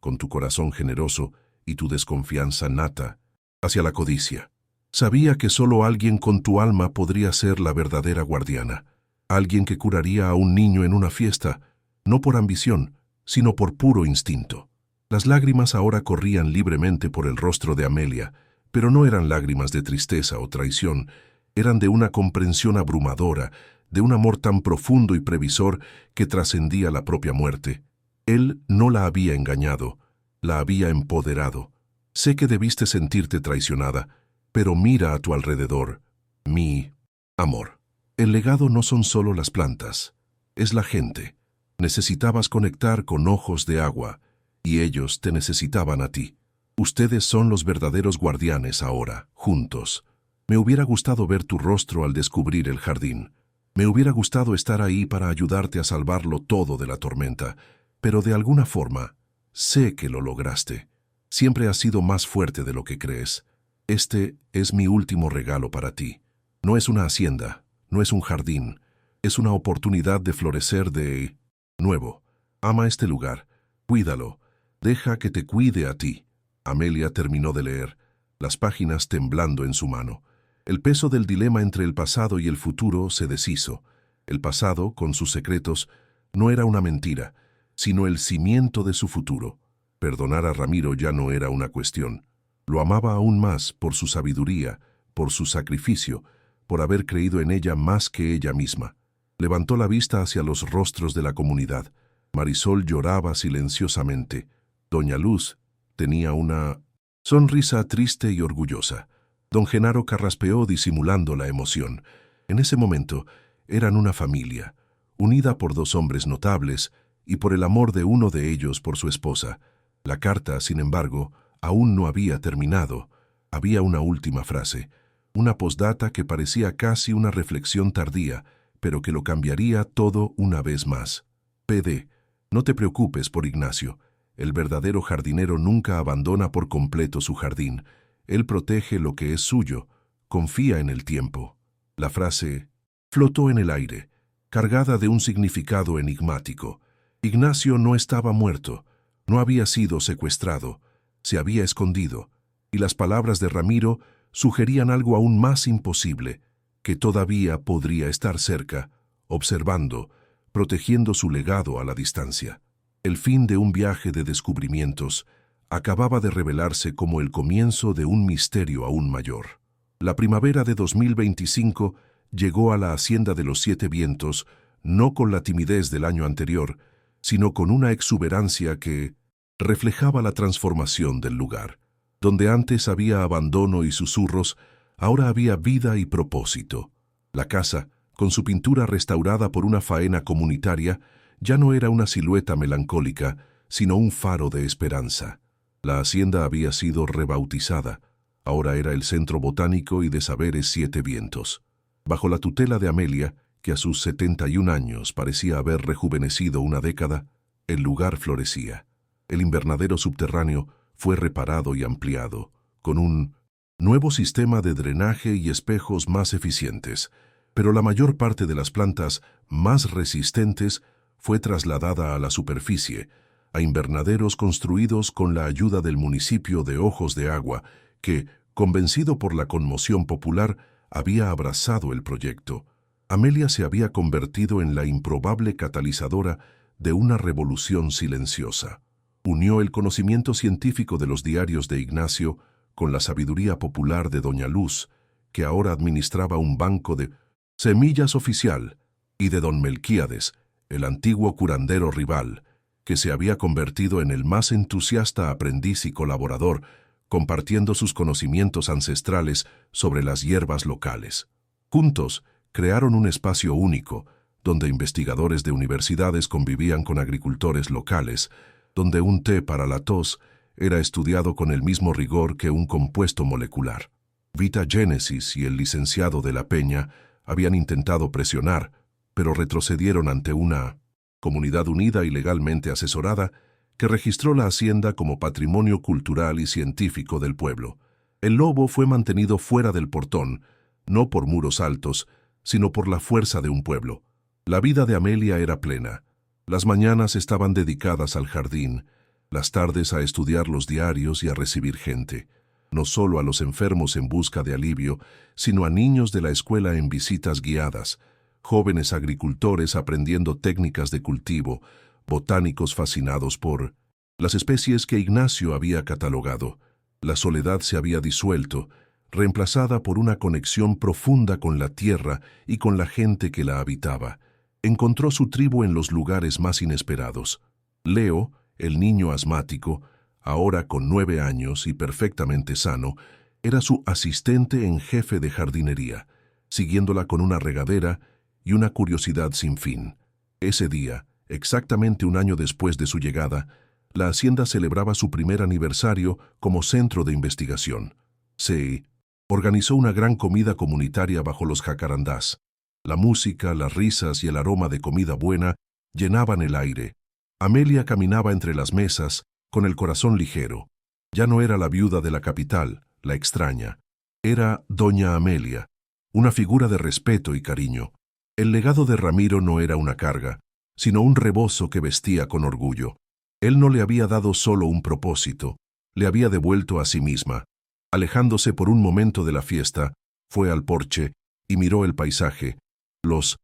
con tu corazón generoso y tu desconfianza nata hacia la codicia. Sabía que solo alguien con tu alma podría ser la verdadera guardiana, alguien que curaría a un niño en una fiesta, no por ambición, sino por puro instinto. Las lágrimas ahora corrían libremente por el rostro de Amelia, pero no eran lágrimas de tristeza o traición, eran de una comprensión abrumadora, de un amor tan profundo y previsor que trascendía la propia muerte. Él no la había engañado, la había empoderado. Sé que debiste sentirte traicionada, pero mira a tu alrededor. Mi amor. El legado no son solo las plantas, es la gente. Necesitabas conectar con ojos de agua, y ellos te necesitaban a ti. Ustedes son los verdaderos guardianes ahora, juntos. Me hubiera gustado ver tu rostro al descubrir el jardín. Me hubiera gustado estar ahí para ayudarte a salvarlo todo de la tormenta, pero de alguna forma, sé que lo lograste. Siempre has sido más fuerte de lo que crees. Este es mi último regalo para ti. No es una hacienda, no es un jardín, es una oportunidad de florecer de nuevo. Ama este lugar, cuídalo, deja que te cuide a ti. Amelia terminó de leer, las páginas temblando en su mano. El peso del dilema entre el pasado y el futuro se deshizo. El pasado, con sus secretos, no era una mentira, sino el cimiento de su futuro. Perdonar a Ramiro ya no era una cuestión. Lo amaba aún más por su sabiduría, por su sacrificio, por haber creído en ella más que ella misma. Levantó la vista hacia los rostros de la comunidad. Marisol lloraba silenciosamente. Doña Luz tenía una sonrisa triste y orgullosa. Don Genaro carraspeó disimulando la emoción. En ese momento eran una familia, unida por dos hombres notables y por el amor de uno de ellos por su esposa. La carta, sin embargo, aún no había terminado. Había una última frase, una postdata que parecía casi una reflexión tardía, pero que lo cambiaría todo una vez más. PD, no te preocupes por Ignacio. El verdadero jardinero nunca abandona por completo su jardín. Él protege lo que es suyo, confía en el tiempo. La frase flotó en el aire, cargada de un significado enigmático. Ignacio no estaba muerto, no había sido secuestrado, se había escondido, y las palabras de Ramiro sugerían algo aún más imposible, que todavía podría estar cerca, observando, protegiendo su legado a la distancia. El fin de un viaje de descubrimientos acababa de revelarse como el comienzo de un misterio aún mayor. La primavera de 2025 llegó a la Hacienda de los Siete Vientos, no con la timidez del año anterior, sino con una exuberancia que reflejaba la transformación del lugar. Donde antes había abandono y susurros, ahora había vida y propósito. La casa, con su pintura restaurada por una faena comunitaria, ya no era una silueta melancólica, sino un faro de esperanza. La hacienda había sido rebautizada. Ahora era el Centro Botánico y de Saberes Siete Vientos. Bajo la tutela de Amelia, que a sus 71 años parecía haber rejuvenecido una década, el lugar florecía. El invernadero subterráneo fue reparado y ampliado, con un nuevo sistema de drenaje y espejos más eficientes, pero la mayor parte de las plantas más resistentes fue trasladada a la superficie, a invernaderos construidos con la ayuda del municipio de Ojos de Agua, que, convencido por la conmoción popular, había abrazado el proyecto. Amelia se había convertido en la improbable catalizadora de una revolución silenciosa. Unió el conocimiento científico de los diarios de Ignacio con la sabiduría popular de Doña Luz, que ahora administraba un banco de semillas oficial, y de don Melquíades, el antiguo curandero rival, que se había convertido en el más entusiasta aprendiz y colaborador, compartiendo sus conocimientos ancestrales sobre las hierbas locales. Juntos, crearon un espacio único, donde investigadores de universidades convivían con agricultores locales, donde un té para la tos era estudiado con el mismo rigor que un compuesto molecular. Vita Genesis y el licenciado de la Peña habían intentado presionar, pero retrocedieron ante una comunidad unida y legalmente asesorada que registró la hacienda como patrimonio cultural y científico del pueblo. El lobo fue mantenido fuera del portón, no por muros altos, sino por la fuerza de un pueblo. La vida de Amelia era plena. Las mañanas estaban dedicadas al jardín, las tardes a estudiar los diarios y a recibir gente, no solo a los enfermos en busca de alivio, sino a niños de la escuela en visitas guiadas, jóvenes agricultores aprendiendo técnicas de cultivo, botánicos fascinados por las especies que Ignacio había catalogado. La soledad se había disuelto, reemplazada por una conexión profunda con la tierra y con la gente que la habitaba. Encontró su tribu en los lugares más inesperados. Leo, el niño asmático, ahora con 9 años y perfectamente sano, era su asistente en jefe de jardinería, siguiéndola con una regadera y una curiosidad sin fin. Ese día, exactamente un año después de su llegada, la hacienda celebraba su primer aniversario como centro de investigación. Se organizó una gran comida comunitaria bajo los jacarandás. La música, las risas y el aroma de comida buena llenaban el aire. Amelia caminaba entre las mesas, con el corazón ligero. Ya no era la viuda de la capital, la extraña. Era doña Amelia, una figura de respeto y cariño. El legado de Ramiro no era una carga, sino un rebozo que vestía con orgullo. Él no le había dado solo un propósito, le había devuelto a sí misma. Alejándose por un momento de la fiesta, fue al porche y miró el paisaje, los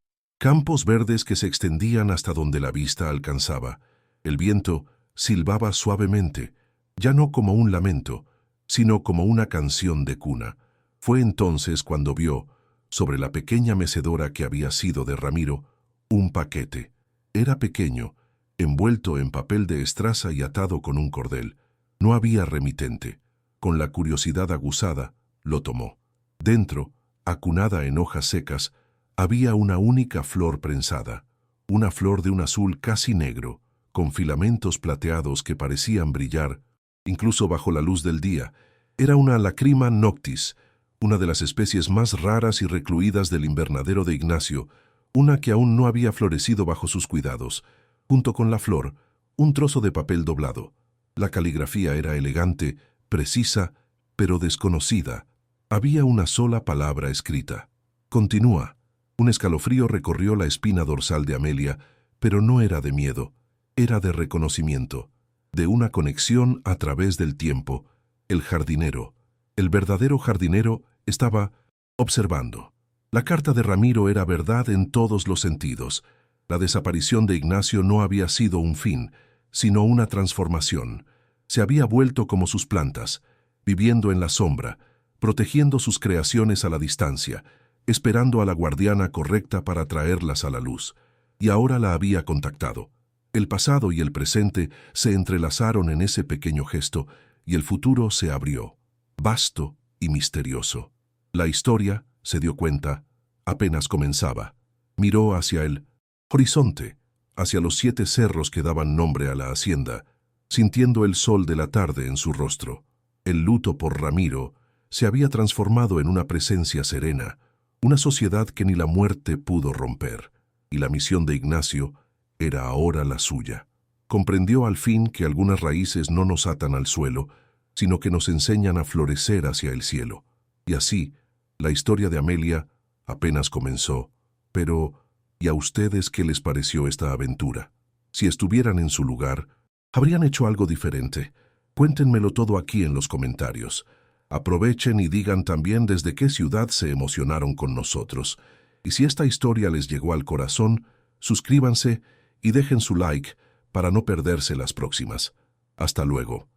Campos verdes que se extendían hasta donde la vista alcanzaba. El viento silbaba suavemente, ya no como un lamento, sino como una canción de cuna. Fue entonces cuando vio, sobre la pequeña mecedora que había sido de Ramiro, un paquete. Era pequeño, envuelto en papel de estraza y atado con un cordel. No había remitente. Con la curiosidad aguzada, lo tomó. Dentro, acunada en hojas secas, había una única flor prensada, una flor de un azul casi negro, con filamentos plateados que parecían brillar, incluso bajo la luz del día. Era una Lacrima noctis, una de las especies más raras y recluidas del invernadero de Ignacio, una que aún no había florecido bajo sus cuidados. Junto con la flor, un trozo de papel doblado. La caligrafía era elegante, precisa, pero desconocida. Había una sola palabra escrita. Continúa. Un escalofrío recorrió la espina dorsal de Amelia, pero no era de miedo, era de reconocimiento, de una conexión a través del tiempo. El jardinero, el verdadero jardinero, estaba observando. La carta de Ramiro era verdad en todos los sentidos. La desaparición de Ignacio no había sido un fin, sino una transformación. Se había vuelto como sus plantas, viviendo en la sombra, protegiendo sus creaciones a la distancia, esperando a la guardiana correcta para traerlas a la luz. Y ahora la había contactado. El pasado y el presente se entrelazaron en ese pequeño gesto y el futuro se abrió, vasto y misterioso. La historia, se dio cuenta, apenas comenzaba. Miró hacia el horizonte, hacia los 7 cerros que daban nombre a la hacienda, sintiendo el sol de la tarde en su rostro. El luto por Ramiro se había transformado en una presencia serena, una sociedad que ni la muerte pudo romper, y la misión de Ignacio era ahora la suya. Comprendió al fin que algunas raíces no nos atan al suelo, sino que nos enseñan a florecer hacia el cielo. Y así, la historia de Amelia apenas comenzó. Pero, ¿y a ustedes qué les pareció esta aventura? Si estuvieran en su lugar, ¿habrían hecho algo diferente? Cuéntenmelo todo aquí en los comentarios. Aprovechen y digan también desde qué ciudad se emocionaron con nosotros. Y si esta historia les llegó al corazón, suscríbanse y dejen su like para no perderse las próximas. Hasta luego.